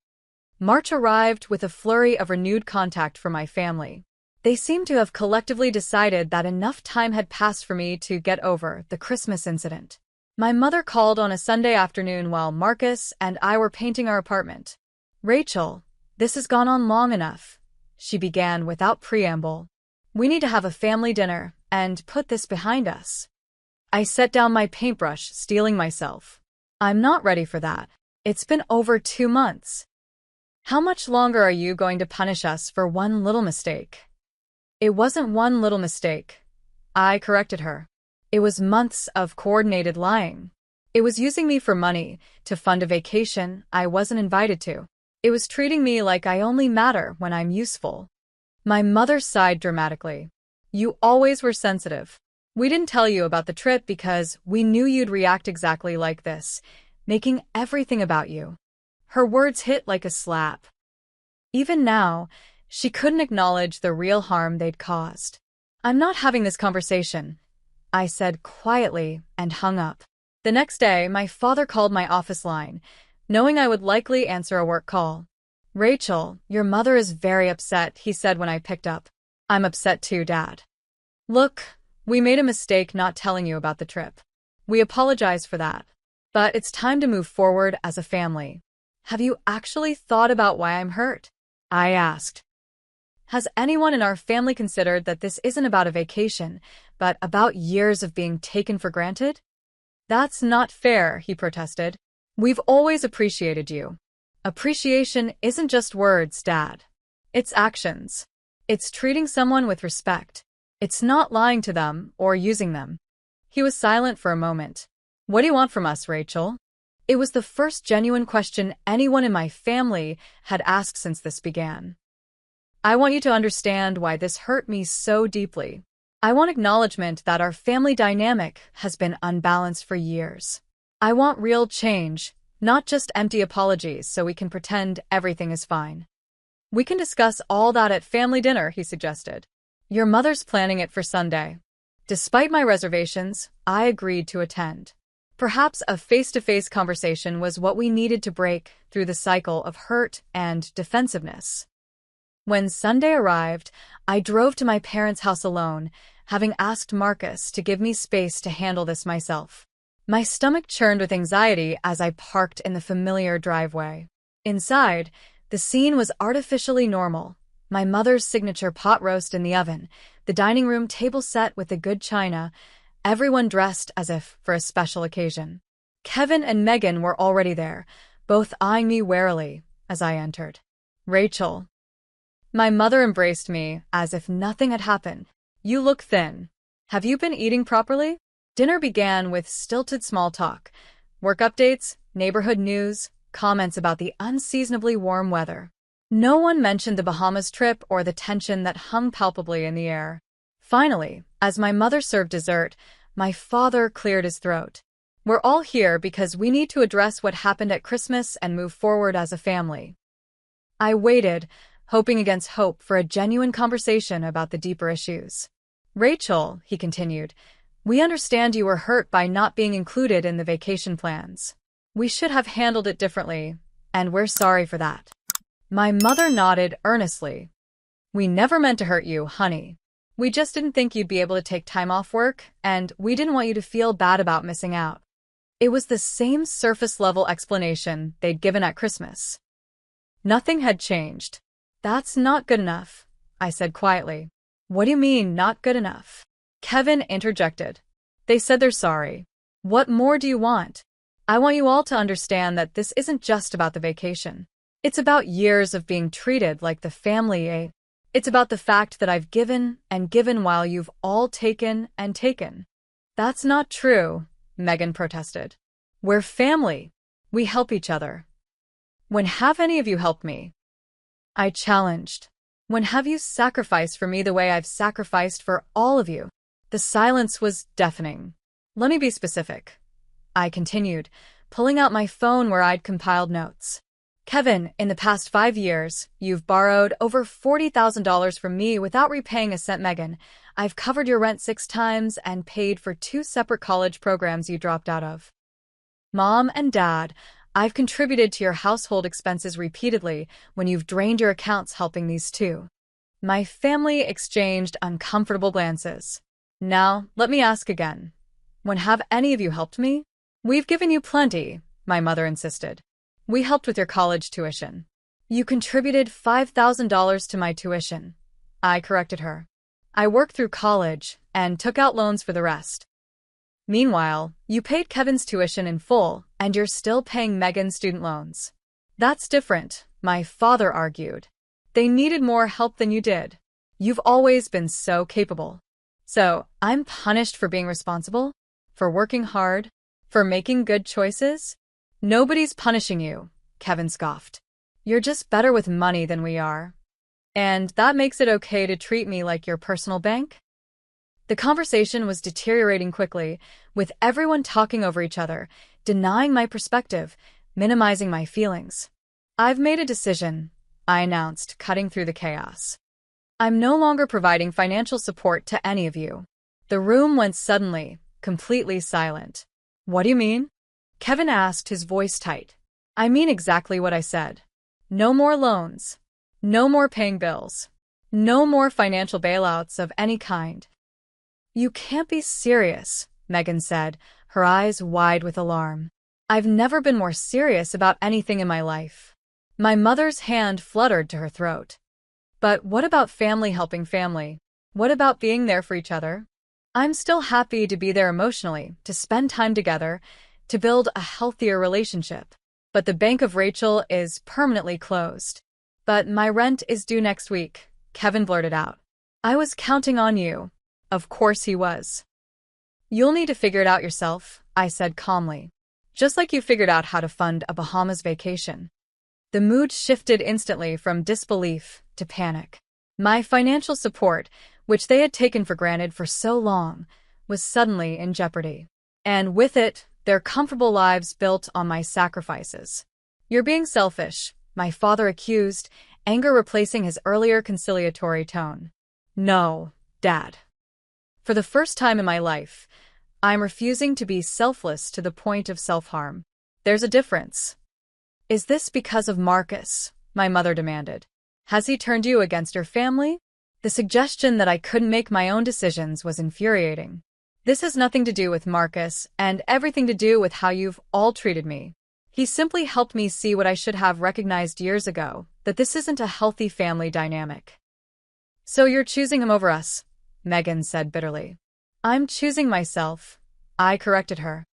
March arrived with a flurry of renewed contact from my family. They seemed to have collectively decided that enough time had passed for me to get over the Christmas incident. My mother called on a Sunday afternoon while Marcus and I were painting our apartment. "Rachel, this has gone on long enough," she began without preamble. "We need to have a family dinner and put this behind us." I set down my paintbrush, steeling myself. "I'm not ready for that. It's been over 2 months. How much longer are you going to punish us for one little mistake?" "It wasn't one little mistake," I corrected her. "It was months of coordinated lying. It was using me for money to fund a vacation I wasn't invited to. It was treating me like I only matter when I'm useful." My mother sighed dramatically. "You always were sensitive. We didn't tell you about the trip because we knew you'd react exactly like this, making everything about you." Her words hit like a slap. Even now, she couldn't acknowledge the real harm they'd caused. "I'm not having this conversation," I said quietly and hung up. The next day, my father called my office line, knowing I would likely answer a work call. "Rachel, your mother is very upset," he said when I picked up. "I'm upset too, Dad. Look, we made a mistake not telling you about the trip. We apologize for that. But it's time to move forward as a family. Have you actually thought about why I'm hurt?" I asked. "Has anyone in our family considered that this isn't about a vacation, but about years of being taken for granted?" "That's not fair," he protested. "We've always appreciated you." "Appreciation isn't just words, Dad. It's actions. It's treating someone with respect. It's not lying to them or using them." He was silent for a moment. "What do you want from us, Rachel?" It was the first genuine question anyone in my family had asked since this began. "I want you to understand why this hurt me so deeply. I want acknowledgement that our family dynamic has been unbalanced for years. I want real change, not just empty apologies so we can pretend everything is fine." "We can discuss all that at family dinner," he suggested. "Your mother's planning it for Sunday." Despite my reservations, I agreed to attend. Perhaps a face-to-face conversation was what we needed to break through the cycle of hurt and defensiveness. When Sunday arrived, I drove to my parents' house alone, having asked Marcus to give me space to handle this myself. My stomach churned with anxiety as I parked in the familiar driveway. Inside, the scene was artificially normal. My mother's signature pot roast in the oven, the dining room table set with the good china, everyone dressed as if for a special occasion. Kevin and Megan were already there, both eyeing me warily as I entered. "Rachel." My mother embraced me as if nothing had happened. "You look thin. Have you been eating properly?" Dinner began with stilted small talk, work updates, neighborhood news, comments about the unseasonably warm weather. No one mentioned the Bahamas trip or the tension that hung palpably in the air. Finally, as my mother served dessert, my father cleared his throat. "We're all here because we need to address what happened at Christmas and move forward as a family." I waited, hoping against hope for a genuine conversation about the deeper issues. "Rachel," he continued, "we understand you were hurt by not being included in the vacation plans. We should have handled it differently, and we're sorry for that." My mother nodded earnestly. "We never meant to hurt you, honey. We just didn't think you'd be able to take time off work, and we didn't want you to feel bad about missing out. It was the same surface-level explanation they'd given at Christmas. Nothing had changed. That's not good enough, I said quietly. What do you mean, not good enough? Kevin interjected. They said they're sorry. What more do you want? I want you all to understand that this isn't just about the vacation. It's about years of being treated like the family ate. It's about the fact that I've given and given while you've all taken and taken. That's not true, Megan protested. We're family. We help each other. When have any of you helped me? I challenged. When have you sacrificed for me the way I've sacrificed for all of you? The silence was deafening. Let me be specific, I continued, pulling out my phone where I'd compiled notes. Kevin, in the past 5 years, you've borrowed over $40,000 from me without repaying a cent. Megan, I've covered your rent 6 times and paid for 2 separate college programs you dropped out of. Mom and Dad, I've contributed to your household expenses repeatedly when you've drained your accounts helping these two. My family exchanged uncomfortable glances. Now, let me ask again. When have any of you helped me? We've given you plenty, my mother insisted. We helped with your college tuition. You contributed $5,000 to my tuition, I corrected her. I worked through college and took out loans for the rest. Meanwhile, you paid Kevin's tuition in full, and you're still paying Megan's student loans. That's different, my father argued. They needed more help than you did. You've always been so capable. So, I'm punished for being responsible? For working hard? For making good choices? Nobody's punishing you, Kevin scoffed. You're just better with money than we are. And that makes it okay to treat me like your personal bank? The conversation was deteriorating quickly, with everyone talking over each other, denying my perspective, minimizing my feelings. I've made a decision, I announced, cutting through the chaos. I'm no longer providing financial support to any of you. The room went suddenly, completely silent. What do you mean? Kevin asked, his voice tight. I mean exactly what I said. No more loans. No more paying bills. No more financial bailouts of any kind. You can't be serious, Megan said, her eyes wide with alarm. I've never been more serious about anything in my life. My mother's hand fluttered to her throat. But what about family helping family? What about being there for each other? I'm still happy to be there emotionally, to spend time together, to build a healthier relationship. But the Bank of Rachel is permanently closed. But my rent is due next week, Kevin blurted out. I was counting on you. Of course he was. You'll need to figure it out yourself, I said calmly. Just like you figured out how to fund a Bahamas vacation. The mood shifted instantly from disbelief to panic. My financial support, which they had taken for granted for so long, was suddenly in jeopardy. And with it, their comfortable lives built on my sacrifices. You're being selfish, my father accused, anger replacing his earlier conciliatory tone. No, Dad. For the first time in my life, I'm refusing to be selfless to the point of self-harm. There's a difference. Is this because of Marcus? My mother demanded. Has he turned you against your family? The suggestion that I couldn't make my own decisions was infuriating. This has nothing to do with Marcus and everything to do with how you've all treated me. He simply helped me see what I should have recognized years ago, that this isn't a healthy family dynamic. So you're choosing him over us, Megan said bitterly. I'm choosing myself, I corrected her.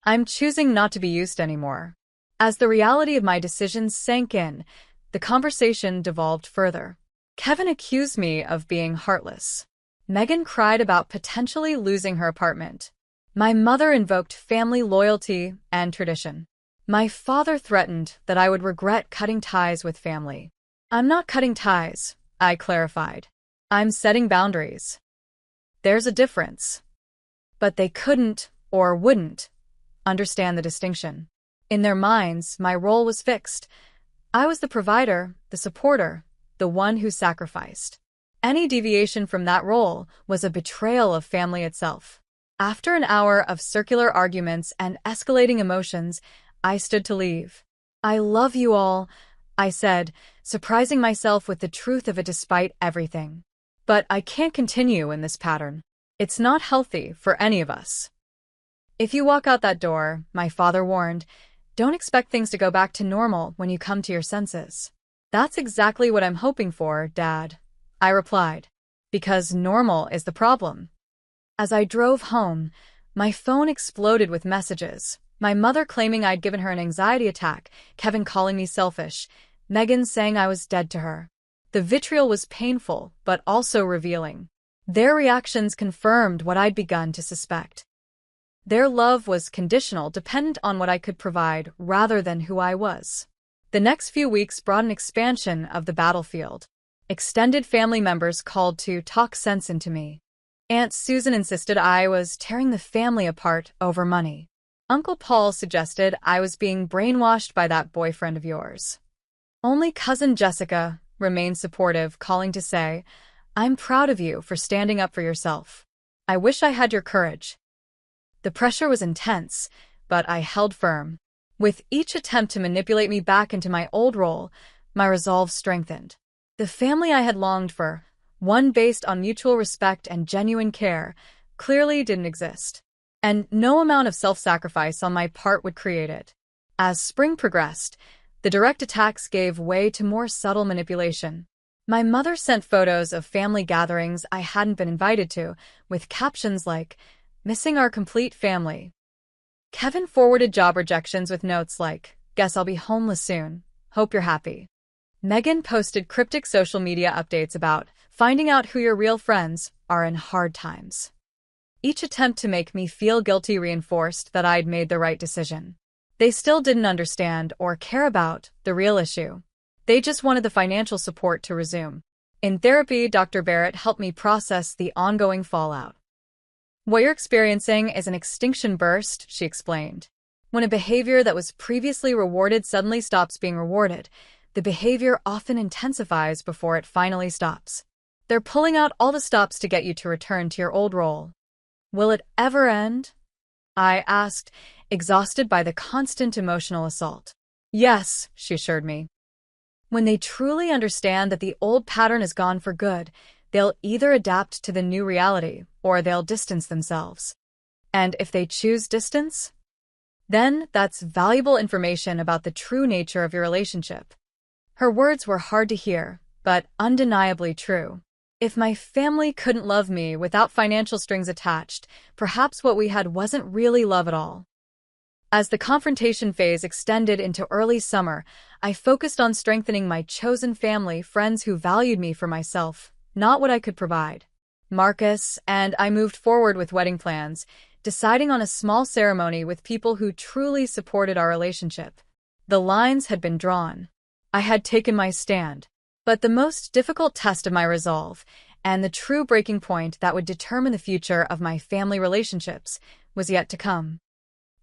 I'm choosing not to be used anymore. As the reality of my decisions sank in, the conversation devolved further. Kevin accused me of being heartless. Megan cried about potentially losing her apartment. My mother invoked family loyalty and tradition. My father threatened that I would regret cutting ties with family. I'm not cutting ties, I clarified. I'm setting boundaries. There's a difference. But they couldn't, or wouldn't, understand the distinction. In their minds, my role was fixed. I was the provider, the supporter, the one who sacrificed. Any deviation from that role was a betrayal of family itself. After an hour of circular arguments and escalating emotions, I stood to leave. I love you all, I said, surprising myself with the truth of it despite everything. But I can't continue in this pattern. It's not healthy for any of us. If you walk out that door, my father warned, don't expect things to go back to normal when you come to your senses. That's exactly what I'm hoping for, Dad, I replied, because normal is the problem. As I drove home, my phone exploded with messages. My mother claiming I'd given her an anxiety attack, Kevin calling me selfish, Megan saying I was dead to her. The vitriol was painful, but also revealing. Their reactions confirmed what I'd begun to suspect. Their love was conditional, dependent on what I could provide rather than who I was. The next few weeks brought an expansion of the battlefield. Extended family members called to talk sense into me. Aunt Susan insisted I was tearing the family apart over money. Uncle Paul suggested I was being brainwashed by that boyfriend of yours. Only cousin Jessica remained supportive, calling to say, I'm proud of you for standing up for yourself. I wish I had your courage. The pressure was intense, but I held firm. With each attempt to manipulate me back into my old role, my resolve strengthened. The family I had longed for, one based on mutual respect and genuine care, clearly didn't exist. And no amount of self-sacrifice on my part would create it. As spring progressed, the direct attacks gave way to more subtle manipulation. My mother sent photos of family gatherings I hadn't been invited to, with captions like, missing our complete family. Kevin forwarded job rejections with notes like, guess I'll be homeless soon. Hope you're happy. Megan posted cryptic social media updates about finding out who your real friends are in hard times. Each attempt to make me feel guilty reinforced that I'd made the right decision. They still didn't understand or care about the real issue. They just wanted the financial support to resume. In therapy, Dr. Barrett helped me process the ongoing fallout. What you're experiencing is an extinction burst, she explained. When a behavior that was previously rewarded suddenly stops being rewarded, the behavior often intensifies before it finally stops. They're pulling out all the stops to get you to return to your old role. Will it ever end? I asked, exhausted by the constant emotional assault. Yes, she assured me. When they truly understand that the old pattern is gone for good, they'll either adapt to the new reality or they'll distance themselves. And if they choose distance, then that's valuable information about the true nature of your relationship. Her words were hard to hear, but undeniably true. If my family couldn't love me without financial strings attached, perhaps what we had wasn't really love at all. As the confrontation phase extended into early summer, I focused on strengthening my chosen family, friends who valued me for myself, not what I could provide. Marcus and I moved forward with wedding plans, deciding on a small ceremony with people who truly supported our relationship. The lines had been drawn. I had taken my stand. But the most difficult test of my resolve, and the true breaking point that would determine the future of my family relationships, was yet to come.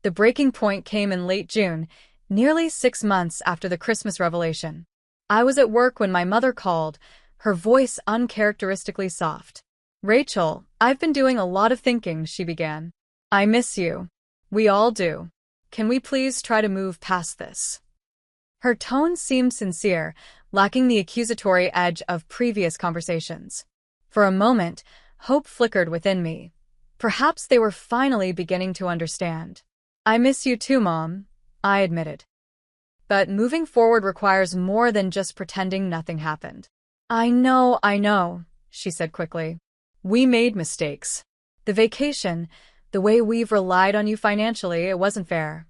The breaking point came in late June, nearly 6 months after the Christmas revelation. I was at work when my mother called, her voice uncharacteristically soft. Rachel, I've been doing a lot of thinking, she began. I miss you. We all do. Can we please try to move past this? Her tone seemed sincere, lacking the accusatory edge of previous conversations. For a moment, hope flickered within me. Perhaps they were finally beginning to understand. I miss you too, Mom, I admitted. But moving forward requires more than just pretending nothing happened. I know, she said quickly. We made mistakes. The vacation, the way we've relied on you financially, it wasn't fair.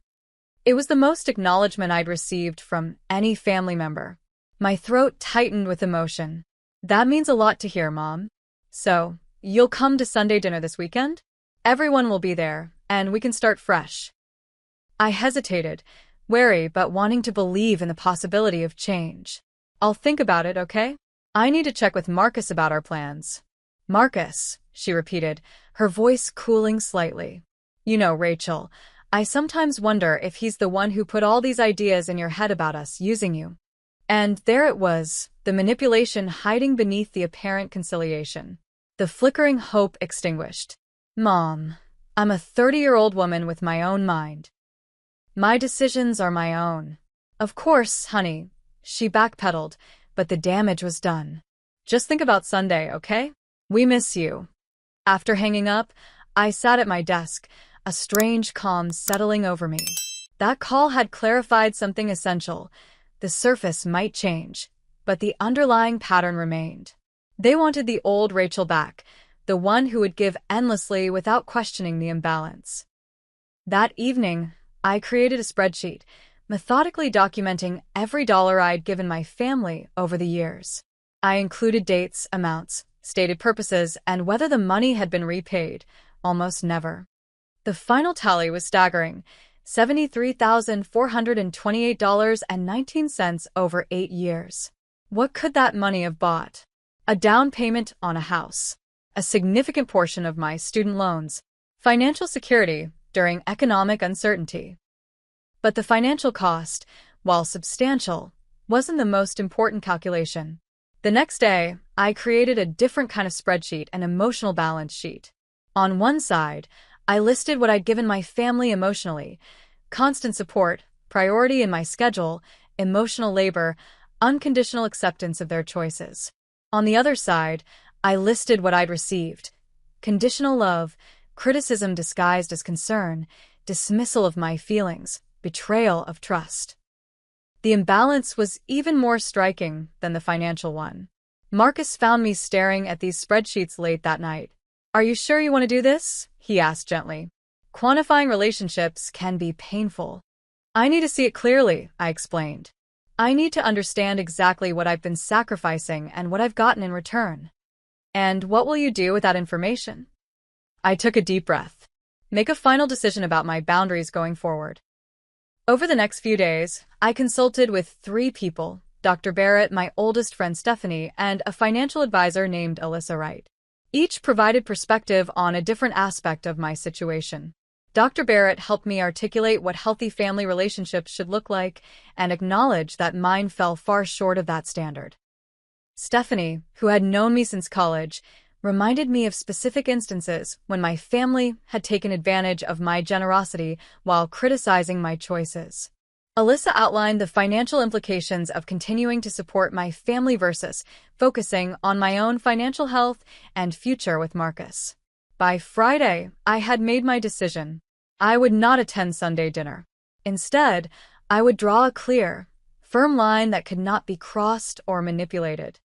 It was the most acknowledgement I'd received from any family member. My throat tightened with emotion. That means a lot to hear, Mom. So, you'll come to Sunday dinner this weekend? Everyone will be there, and we can start fresh. I hesitated, wary but wanting to believe in the possibility of change. I'll think about it, okay? I need to check with Marcus about our plans. Marcus, she repeated, her voice cooling slightly. You know, Rachel, I sometimes wonder if he's the one who put all these ideas in your head about us using you. And there it was, the manipulation hiding beneath the apparent conciliation. The flickering hope extinguished. Mom, I'm a 30-year-old woman with my own mind. My decisions are my own. Of course, honey, she backpedaled, but the damage was done. Just think about Sunday, okay? We miss you. After hanging up, I sat at my desk, a strange calm settling over me. That call had clarified something essential. The surface might change, but the underlying pattern remained. They wanted the old Rachel back, the one who would give endlessly without questioning the imbalance. That evening, I created a spreadsheet, methodically documenting every dollar I'd given my family over the years. I included dates, amounts, stated purposes, and whether the money had been repaid. Almost never. The final tally was staggering: $73,428.19 over 8 years. What could that money have bought? A down payment on a house, a significant portion of my student loans, financial security during economic uncertainty. But the financial cost, while substantial, wasn't the most important calculation. The next day, I created a different kind of spreadsheet, an emotional balance sheet. On one side, I listed what I'd given my family emotionally: constant support, priority in my schedule, emotional labor, unconditional acceptance of their choices. On the other side, I listed what I'd received: conditional love, criticism disguised as concern, dismissal of my feelings, betrayal of trust. The imbalance was even more striking than the financial one. Marcus found me staring at these spreadsheets late that night. "Are you sure you want to do this?" he asked gently. "Quantifying relationships can be painful." "I need to see it clearly," I explained. "I need to understand exactly what I've been sacrificing and what I've gotten in return." "And what will you do with that information?" I took a deep breath. "Make a final decision about my boundaries going forward." Over the next few days, I consulted with 3 people: Dr. Barrett, my oldest friend Stephanie, and a financial advisor named Alyssa Wright. Each provided perspective on a different aspect of my situation. Dr. Barrett helped me articulate what healthy family relationships should look like and acknowledge that mine fell far short of that standard. Stephanie, who had known me since college, reminded me of specific instances when my family had taken advantage of my generosity while criticizing my choices. Alyssa outlined the financial implications of continuing to support my family versus focusing on my own financial health and future with Marcus. By Friday, I had made my decision. I would not attend Sunday dinner. Instead, I would draw a clear, firm line that could not be crossed or manipulated.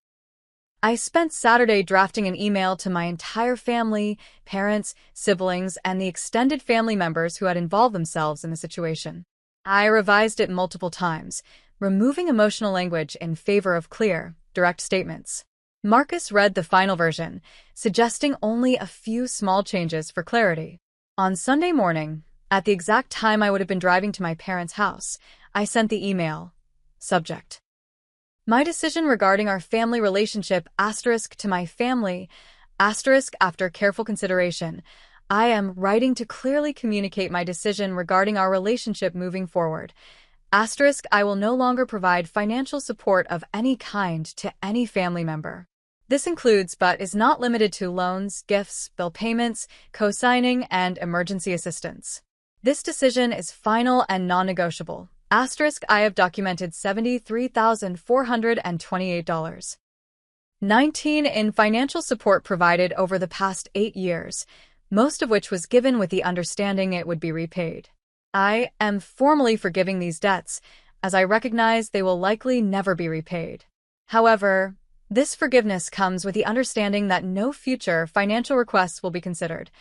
I spent Saturday drafting an email to my entire family, parents, siblings, and the extended family members who had involved themselves in the situation. I revised it multiple times, removing emotional language in favor of clear, direct statements. Marcus read the final version, suggesting only a few small changes for clarity. On Sunday morning, at the exact time I would have been driving to my parents' house, I sent the email. Subject: my decision regarding our family relationship *to my family *after careful consideration. I am writing to clearly communicate my decision regarding our relationship moving forward. I will no longer provide financial support of any kind to any family member. This includes but is not limited to loans, gifts, bill payments, co-signing, and emergency assistance. This decision is final and non-negotiable. I have documented $73,428.19 in financial support provided over the past 8 years, most of which was given with the understanding it would be repaid. I am formally forgiving these debts, as I recognize they will likely never be repaid. However, this forgiveness comes with the understanding that no future financial requests will be considered.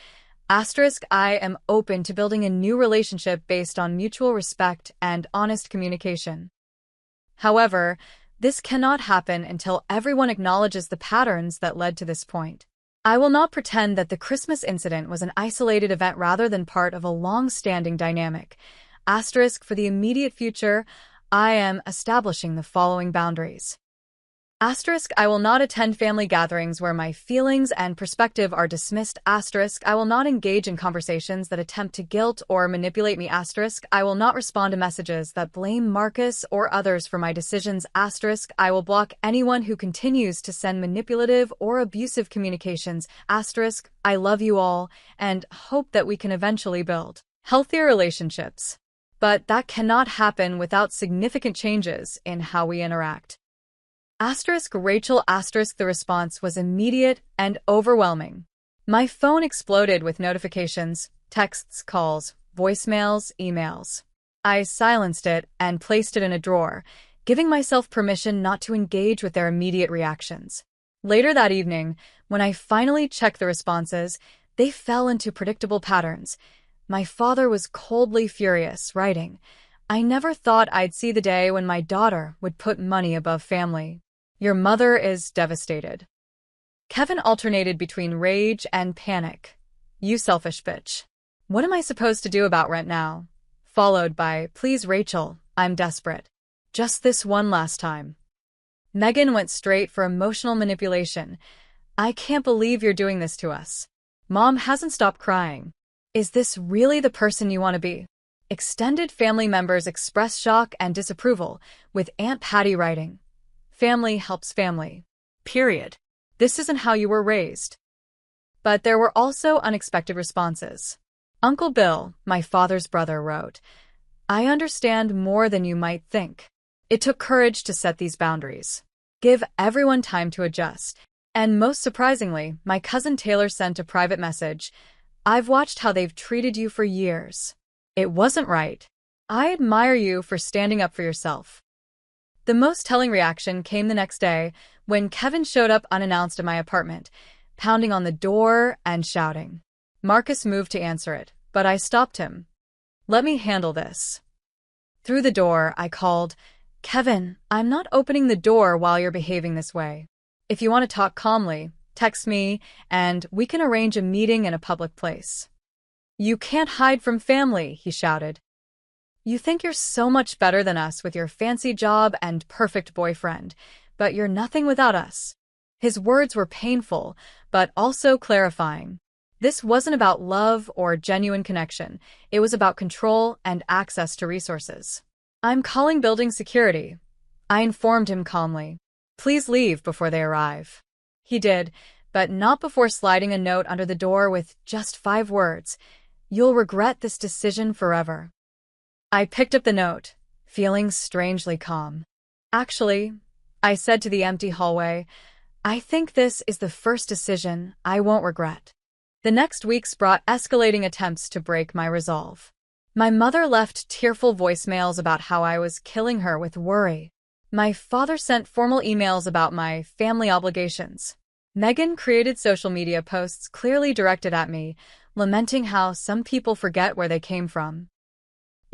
I am open to building a new relationship based on mutual respect and honest communication. However, this cannot happen until everyone acknowledges the patterns that led to this point. I will not pretend that the Christmas incident was an isolated event rather than part of a long-standing dynamic. For the immediate future, I am establishing the following boundaries. I will not attend family gatherings where my feelings and perspective are dismissed. I will not engage in conversations that attempt to guilt or manipulate me. I will not respond to messages that blame Marcus or others for my decisions. I will block anyone who continues to send manipulative or abusive communications. I love you all and hope that we can eventually build healthier relationships. But that cannot happen without significant changes in how we interact. Rachel the response was immediate and overwhelming. My phone exploded with notifications, texts, calls, voicemails, emails. I silenced it and placed it in a drawer, giving myself permission not to engage with their immediate reactions. Later that evening, when I finally checked the responses, they fell into predictable patterns. My father was coldly furious, writing, "I never thought I'd see the day when my daughter would put money above family. Your mother is devastated." Kevin alternated between rage and panic. "You selfish bitch. What am I supposed to do about rent now?" Followed by, "Please, Rachel, I'm desperate. Just this one last time." Megan went straight for emotional manipulation. "I can't believe you're doing this to us. Mom hasn't stopped crying. Is this really the person you want to be?" Extended family members expressed shock and disapproval, with Aunt Patty writing, "Family helps family. Period. This isn't how you were raised." But there were also unexpected responses. Uncle Bill, my father's brother, wrote, "I understand more than you might think. It took courage to set these boundaries. Give everyone time to adjust." And most surprisingly, my cousin Taylor sent a private message, "I've watched how they've treated you for years. It wasn't right. I admire you for standing up for yourself." The most telling reaction came the next day when Kevin showed up unannounced at my apartment, pounding on the door and shouting. Marcus moved to answer it, but I stopped him. "Let me handle this." Through the door, I called, "Kevin, I'm not opening the door while you're behaving this way. If you want to talk calmly, text me, and we can arrange a meeting in a public place." "You can't hide from family," he shouted. "You think you're so much better than us with your fancy job and perfect boyfriend, but you're nothing without us." His words were painful, but also clarifying. This wasn't about love or genuine connection. It was about control and access to resources. "I'm calling building security," I informed him calmly. "Please leave before they arrive." He did, but not before sliding a note under the door with just 5 words, "You'll regret this decision forever." I picked up the note, feeling strangely calm. "Actually," I said to the empty hallway, "I think this is the first decision I won't regret." The next weeks brought escalating attempts to break my resolve. My mother left tearful voicemails about how I was killing her with worry. My father sent formal emails about my family obligations. Megan created social media posts clearly directed at me, lamenting how some people forget where they came from.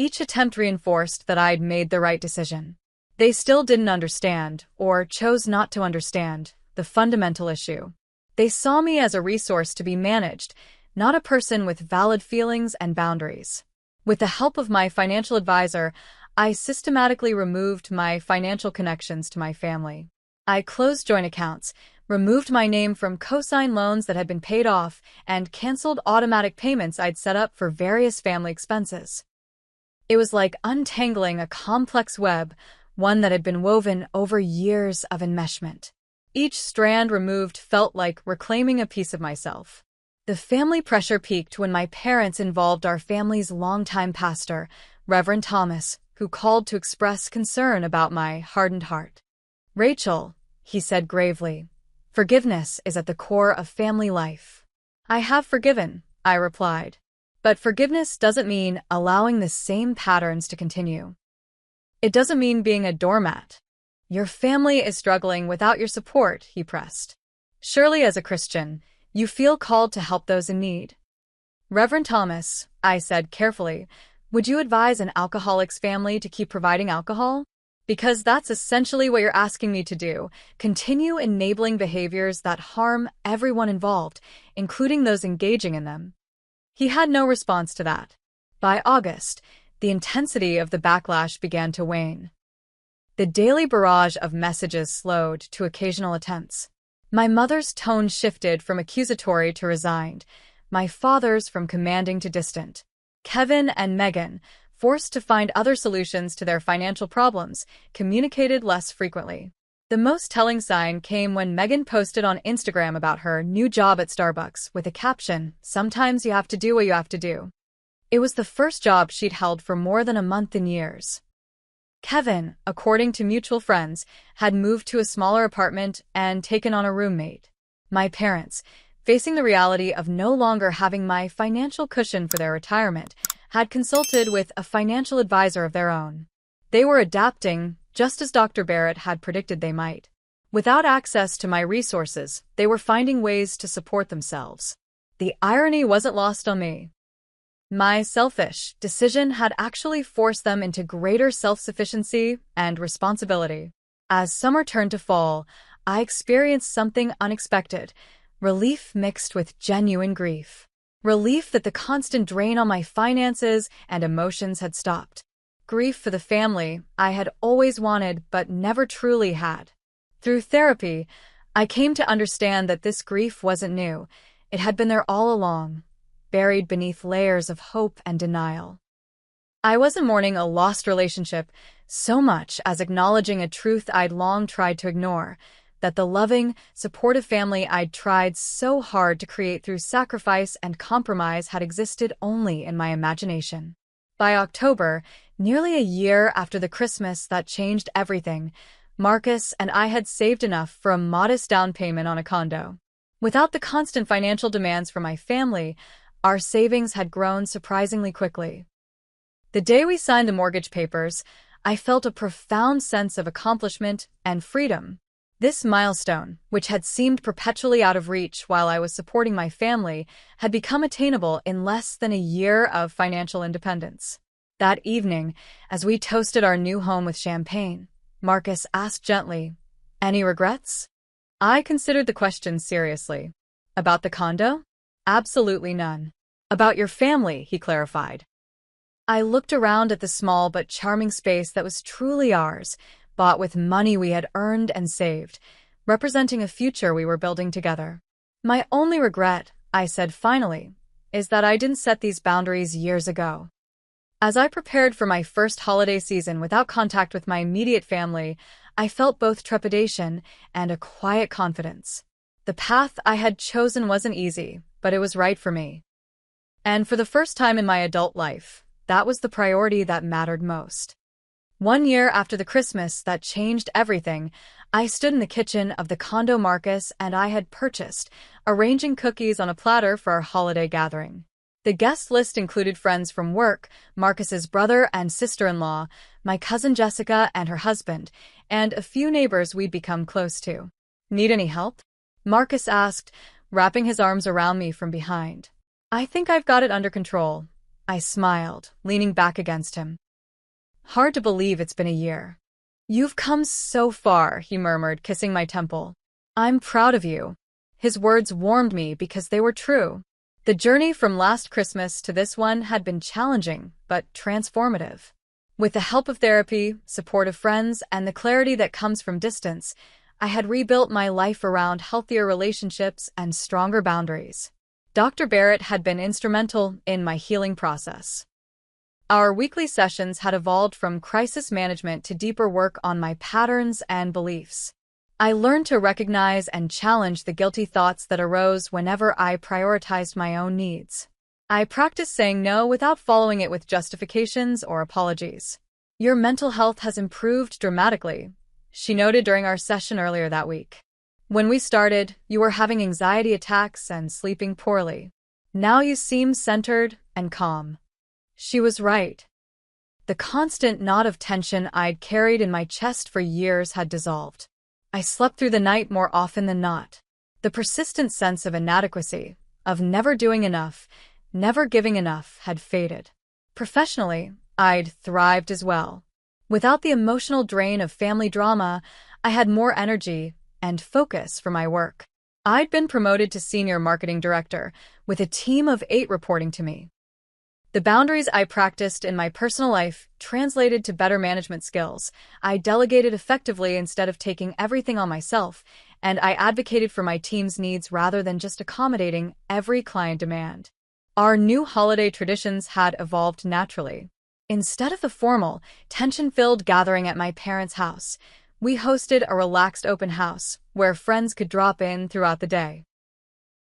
Each attempt reinforced that I'd made the right decision. They still didn't understand, or chose not to understand, the fundamental issue. They saw me as a resource to be managed, not a person with valid feelings and boundaries. With the help of my financial advisor, I systematically removed my financial connections to my family. I closed joint accounts, removed my name from cosign loans that had been paid off, and canceled automatic payments I'd set up for various family expenses. It was like untangling a complex web, one that had been woven over years of enmeshment. Each strand removed felt like reclaiming a piece of myself. The family pressure peaked when my parents involved our family's longtime pastor, Reverend Thomas, who called to express concern about my hardened heart. "Rachel," he said gravely, "forgiveness is at the core of family life." "I have forgiven," I replied. "But forgiveness doesn't mean allowing the same patterns to continue. It doesn't mean being a doormat. Your family is struggling without your support," he pressed. "Surely as a Christian, you feel called to help those in need." "Reverend Thomas," I said carefully, "would you advise an alcoholic's family to keep providing alcohol? Because that's essentially what you're asking me to do, continue enabling behaviors that harm everyone involved, including those engaging in them." He had no response to that. By August, the intensity of the backlash began to wane. The daily barrage of messages slowed to occasional attempts. My mother's tone shifted from accusatory to resigned, my father's from commanding to distant. Kevin and Megan, forced to find other solutions to their financial problems, communicated less frequently. The most telling sign came when Megan posted on Instagram about her new job at Starbucks with a caption, "Sometimes you have to do what you have to do." It was the first job she'd held for more than a month in years. Kevin, according to mutual friends, had moved to a smaller apartment and taken on a roommate. My parents, facing the reality of no longer having my financial cushion for their retirement, had consulted with a financial advisor of their own. They were adapting, just as Dr. Barrett had predicted they might. Without access to my resources, they were finding ways to support themselves. The irony wasn't lost on me. My selfish decision had actually forced them into greater self-sufficiency and responsibility. As summer turned to fall, I experienced something unexpected, relief mixed with genuine grief. Relief that the constant drain on my finances and emotions had stopped. Grief for the family I had always wanted but never truly had. Through therapy, I came to understand that this grief wasn't new. It had been there all along, buried beneath layers of hope and denial. I wasn't mourning a lost relationship so much as acknowledging a truth I'd long tried to ignore, that the loving, supportive family I'd tried so hard to create through sacrifice and compromise had existed only in my imagination. By October, nearly a year after the Christmas that changed everything, Marcus and I had saved enough for a modest down payment on a condo. Without the constant financial demands from my family, our savings had grown surprisingly quickly. The day we signed the mortgage papers, I felt a profound sense of accomplishment and freedom. This milestone, which had seemed perpetually out of reach while I was supporting my family, had become attainable in less than a year of financial independence. That evening, as we toasted our new home with champagne, Marcus asked gently, "Any regrets?" I considered the question seriously. About the condo? Absolutely none. About your family, he clarified. I looked around at the small but charming space that was truly ours, bought with money we had earned and saved, representing a future we were building together. My only regret, I said finally, is that I didn't set these boundaries years ago. As I prepared for my first holiday season without contact with my immediate family, I felt both trepidation and a quiet confidence. The path I had chosen wasn't easy, but it was right for me. And for the first time in my adult life, that was the priority that mattered most. 1 year after the Christmas that changed everything, I stood in the kitchen of the condo Marcus and I had purchased, arranging cookies on a platter for our holiday gathering. The guest list included friends from work, Marcus's brother and sister-in-law, my cousin Jessica and her husband, and a few neighbors we'd become close to. "Need any help?" Marcus asked, wrapping his arms around me from behind. "I think I've got it under control." I smiled, leaning back against him. "Hard to believe it's been a year." "You've come so far," he murmured, kissing my temple. "I'm proud of you." His words warmed me because they were true. The journey from last Christmas to this one had been challenging, but transformative. With the help of therapy, supportive friends, and the clarity that comes from distance, I had rebuilt my life around healthier relationships and stronger boundaries. Dr. Barrett had been instrumental in my healing process. Our weekly sessions had evolved from crisis management to deeper work on my patterns and beliefs. I learned to recognize and challenge the guilty thoughts that arose whenever I prioritized my own needs. I practiced saying no without following it with justifications or apologies. "Your mental health has improved dramatically," she noted during our session earlier that week. "When we started, you were having anxiety attacks and sleeping poorly. Now you seem centered and calm." She was right. The constant knot of tension I'd carried in my chest for years had dissolved. I slept through the night more often than not. The persistent sense of inadequacy, of never doing enough, never giving enough, had faded. Professionally, I'd thrived as well. Without the emotional drain of family drama, I had more energy and focus for my work. I'd been promoted to senior marketing director, with a team of 8 reporting to me. The boundaries I practiced in my personal life translated to better management skills. I delegated effectively instead of taking everything on myself, and I advocated for my team's needs rather than just accommodating every client demand. Our new holiday traditions had evolved naturally. Instead of the formal, tension-filled gathering at my parents' house, we hosted a relaxed open house where friends could drop in throughout the day.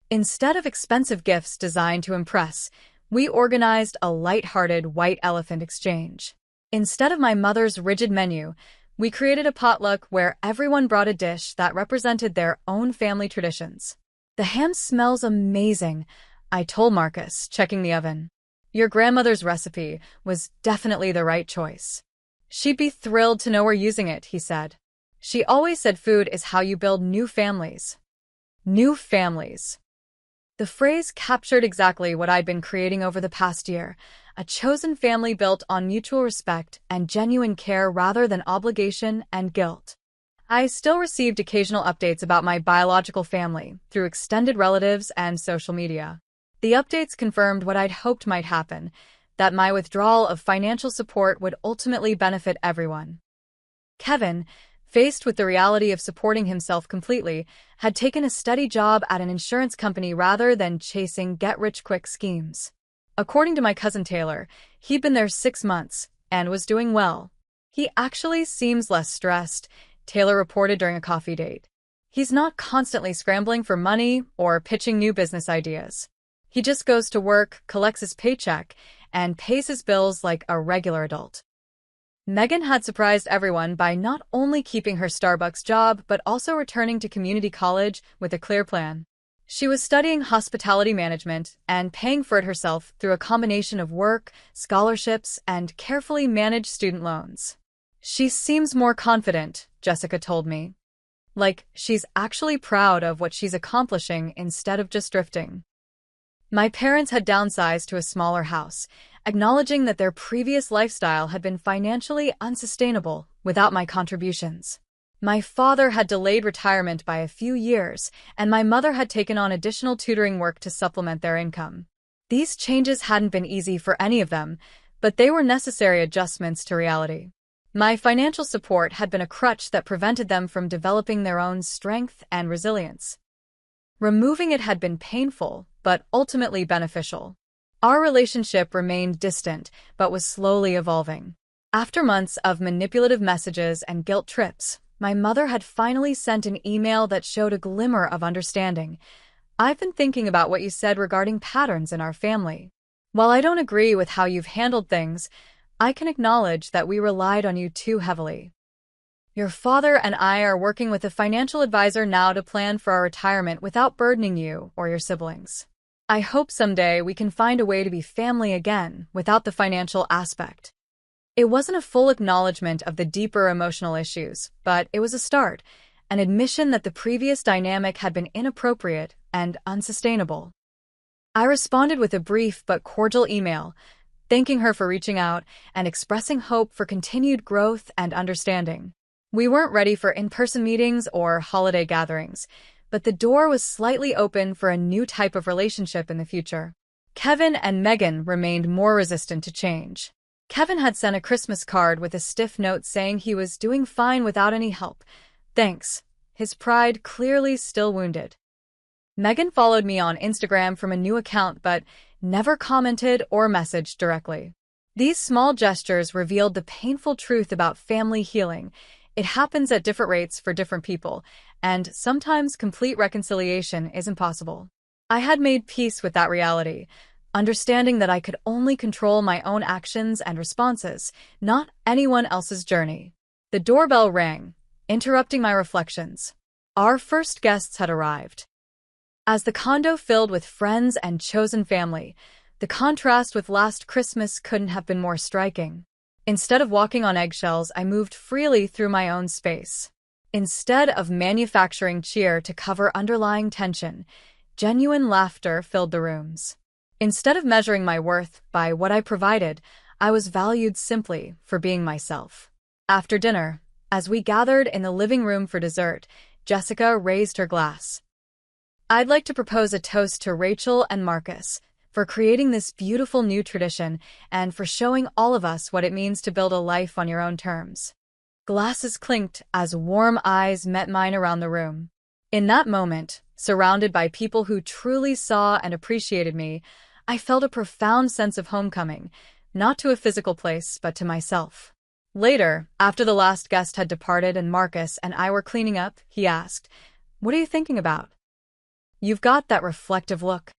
Instead of expensive gifts designed to impress, we organized a light-hearted white elephant exchange. Instead of my mother's rigid menu, we created a potluck where everyone brought a dish that represented their own family traditions. The ham smells amazing, I told Marcus, checking the oven. Your grandmother's recipe was definitely the right choice. She'd be thrilled to know we're using it, he said. She always said food is how you build new families. New families. The phrase captured exactly what I'd been creating over the past year, a chosen family built on mutual respect and genuine care rather than obligation and guilt. I still received occasional updates about my biological family through extended relatives and social media. The updates confirmed what I'd hoped might happen, that my withdrawal of financial support would ultimately benefit everyone. Kevin, faced with the reality of supporting himself completely, had taken a steady job at an insurance company rather than chasing get-rich-quick schemes. According to my cousin Taylor, he'd been there 6 months and was doing well. He actually seems less stressed, Taylor reported during a coffee date. He's not constantly scrambling for money or pitching new business ideas. He just goes to work, collects his paycheck, and pays his bills like a regular adult. Megan had surprised everyone by not only keeping her Starbucks job but also returning to community college with a clear plan. She was studying hospitality management and paying for it herself through a combination of work, scholarships, and carefully managed student loans. She seems more confident, Jessica told me. Like she's actually proud of what she's accomplishing instead of just drifting. My parents had downsized to a smaller house, acknowledging that their previous lifestyle had been financially unsustainable without my contributions. My father had delayed retirement by a few years, and my mother had taken on additional tutoring work to supplement their income. These changes hadn't been easy for any of them, but they were necessary adjustments to reality. My financial support had been a crutch that prevented them from developing their own strength and resilience. Removing it had been painful, but ultimately beneficial. Our relationship remained distant, but was slowly evolving. After months of manipulative messages and guilt trips, my mother had finally sent an email that showed a glimmer of understanding. I've been thinking about what you said regarding patterns in our family. While I don't agree with how you've handled things, I can acknowledge that we relied on you too heavily. Your father and I are working with a financial advisor now to plan for our retirement without burdening you or your siblings. I hope someday we can find a way to be family again without the financial aspect. It wasn't a full acknowledgement of the deeper emotional issues, but it was a start, an admission that the previous dynamic had been inappropriate and unsustainable. I responded with a brief but cordial email, thanking her for reaching out and expressing hope for continued growth and understanding. We weren't ready for in-person meetings or holiday gatherings, but the door was slightly open for a new type of relationship in the future. Kevin and Megan remained more resistant to change. Kevin had sent a Christmas card with a stiff note saying he was doing fine without any help. Thanks. His pride clearly still wounded. Megan followed me on Instagram from a new account but never commented or messaged directly. These small gestures revealed the painful truth about family healing. It happens at different rates for different people, and sometimes complete reconciliation is impossible. I had made peace with that reality, understanding that I could only control my own actions and responses, not anyone else's journey. The doorbell rang, interrupting my reflections. Our first guests had arrived. As the condo filled with friends and chosen family, the contrast with last Christmas couldn't have been more striking. Instead of walking on eggshells, I moved freely through my own space. Instead of manufacturing cheer to cover underlying tension, genuine laughter filled the rooms. Instead of measuring my worth by what I provided, I was valued simply for being myself. After dinner, as we gathered in the living room for dessert, Jessica raised her glass. I'd like to propose a toast to Rachel and Marcus for creating this beautiful new tradition and for showing all of us what it means to build a life on your own terms. Glasses clinked as warm eyes met mine around the room. In that moment, surrounded by people who truly saw and appreciated me, I felt a profound sense of homecoming, not to a physical place, but to myself. Later, after the last guest had departed and Marcus and I were cleaning up, he asked, "What are you thinking about?" "You've got that reflective look."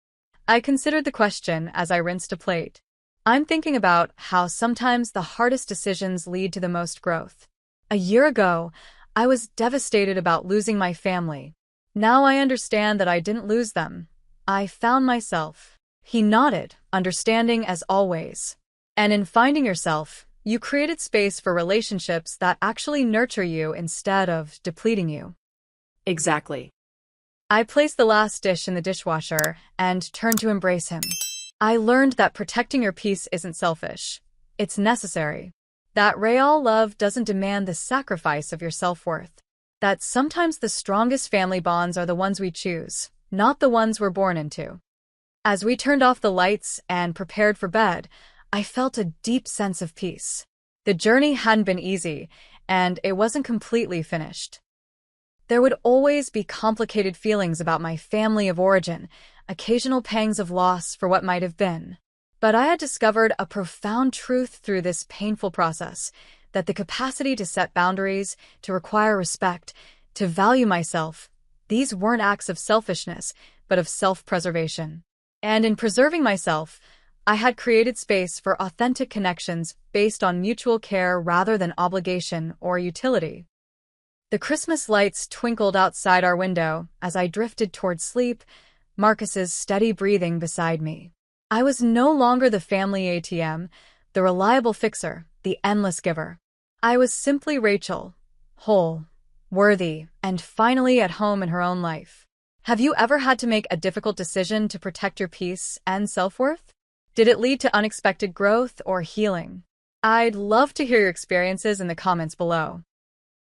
I considered the question as I rinsed a plate. I'm thinking about how sometimes the hardest decisions lead to the most growth. A year ago, I was devastated about losing my family. Now I understand that I didn't lose them. I found myself. He nodded, understanding as always. And in finding yourself, you created space for relationships that actually nurture you instead of depleting you. Exactly. I placed the last dish in the dishwasher and turned to embrace him. I learned that protecting your peace isn't selfish. It's necessary. That real love doesn't demand the sacrifice of your self-worth. That sometimes the strongest family bonds are the ones we choose, not the ones we're born into. As we turned off the lights and prepared for bed, I felt a deep sense of peace. The journey hadn't been easy, and it wasn't completely finished. There would always be complicated feelings about my family of origin, occasional pangs of loss for what might have been. But I had discovered a profound truth through this painful process, that the capacity to set boundaries, to require respect, to value myself, these weren't acts of selfishness, but of self-preservation. And in preserving myself, I had created space for authentic connections based on mutual care rather than obligation or utility. The Christmas lights twinkled outside our window as I drifted toward sleep, Marcus's steady breathing beside me. I was no longer the family ATM, the reliable fixer, the endless giver. I was simply Rachel, whole, worthy, and finally at home in her own life. Have you ever had to make a difficult decision to protect your peace and self-worth? Did it lead to unexpected growth or healing? I'd love to hear your experiences in the comments below.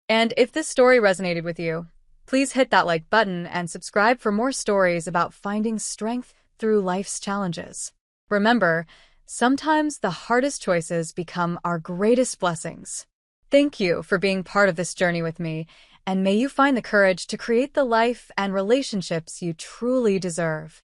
And if this story resonated with you, please hit that like button and subscribe for more stories about finding strength through life's challenges. Remember, sometimes the hardest choices become our greatest blessings. Thank you for being part of this journey with me, and may you find the courage to create the life and relationships you truly deserve.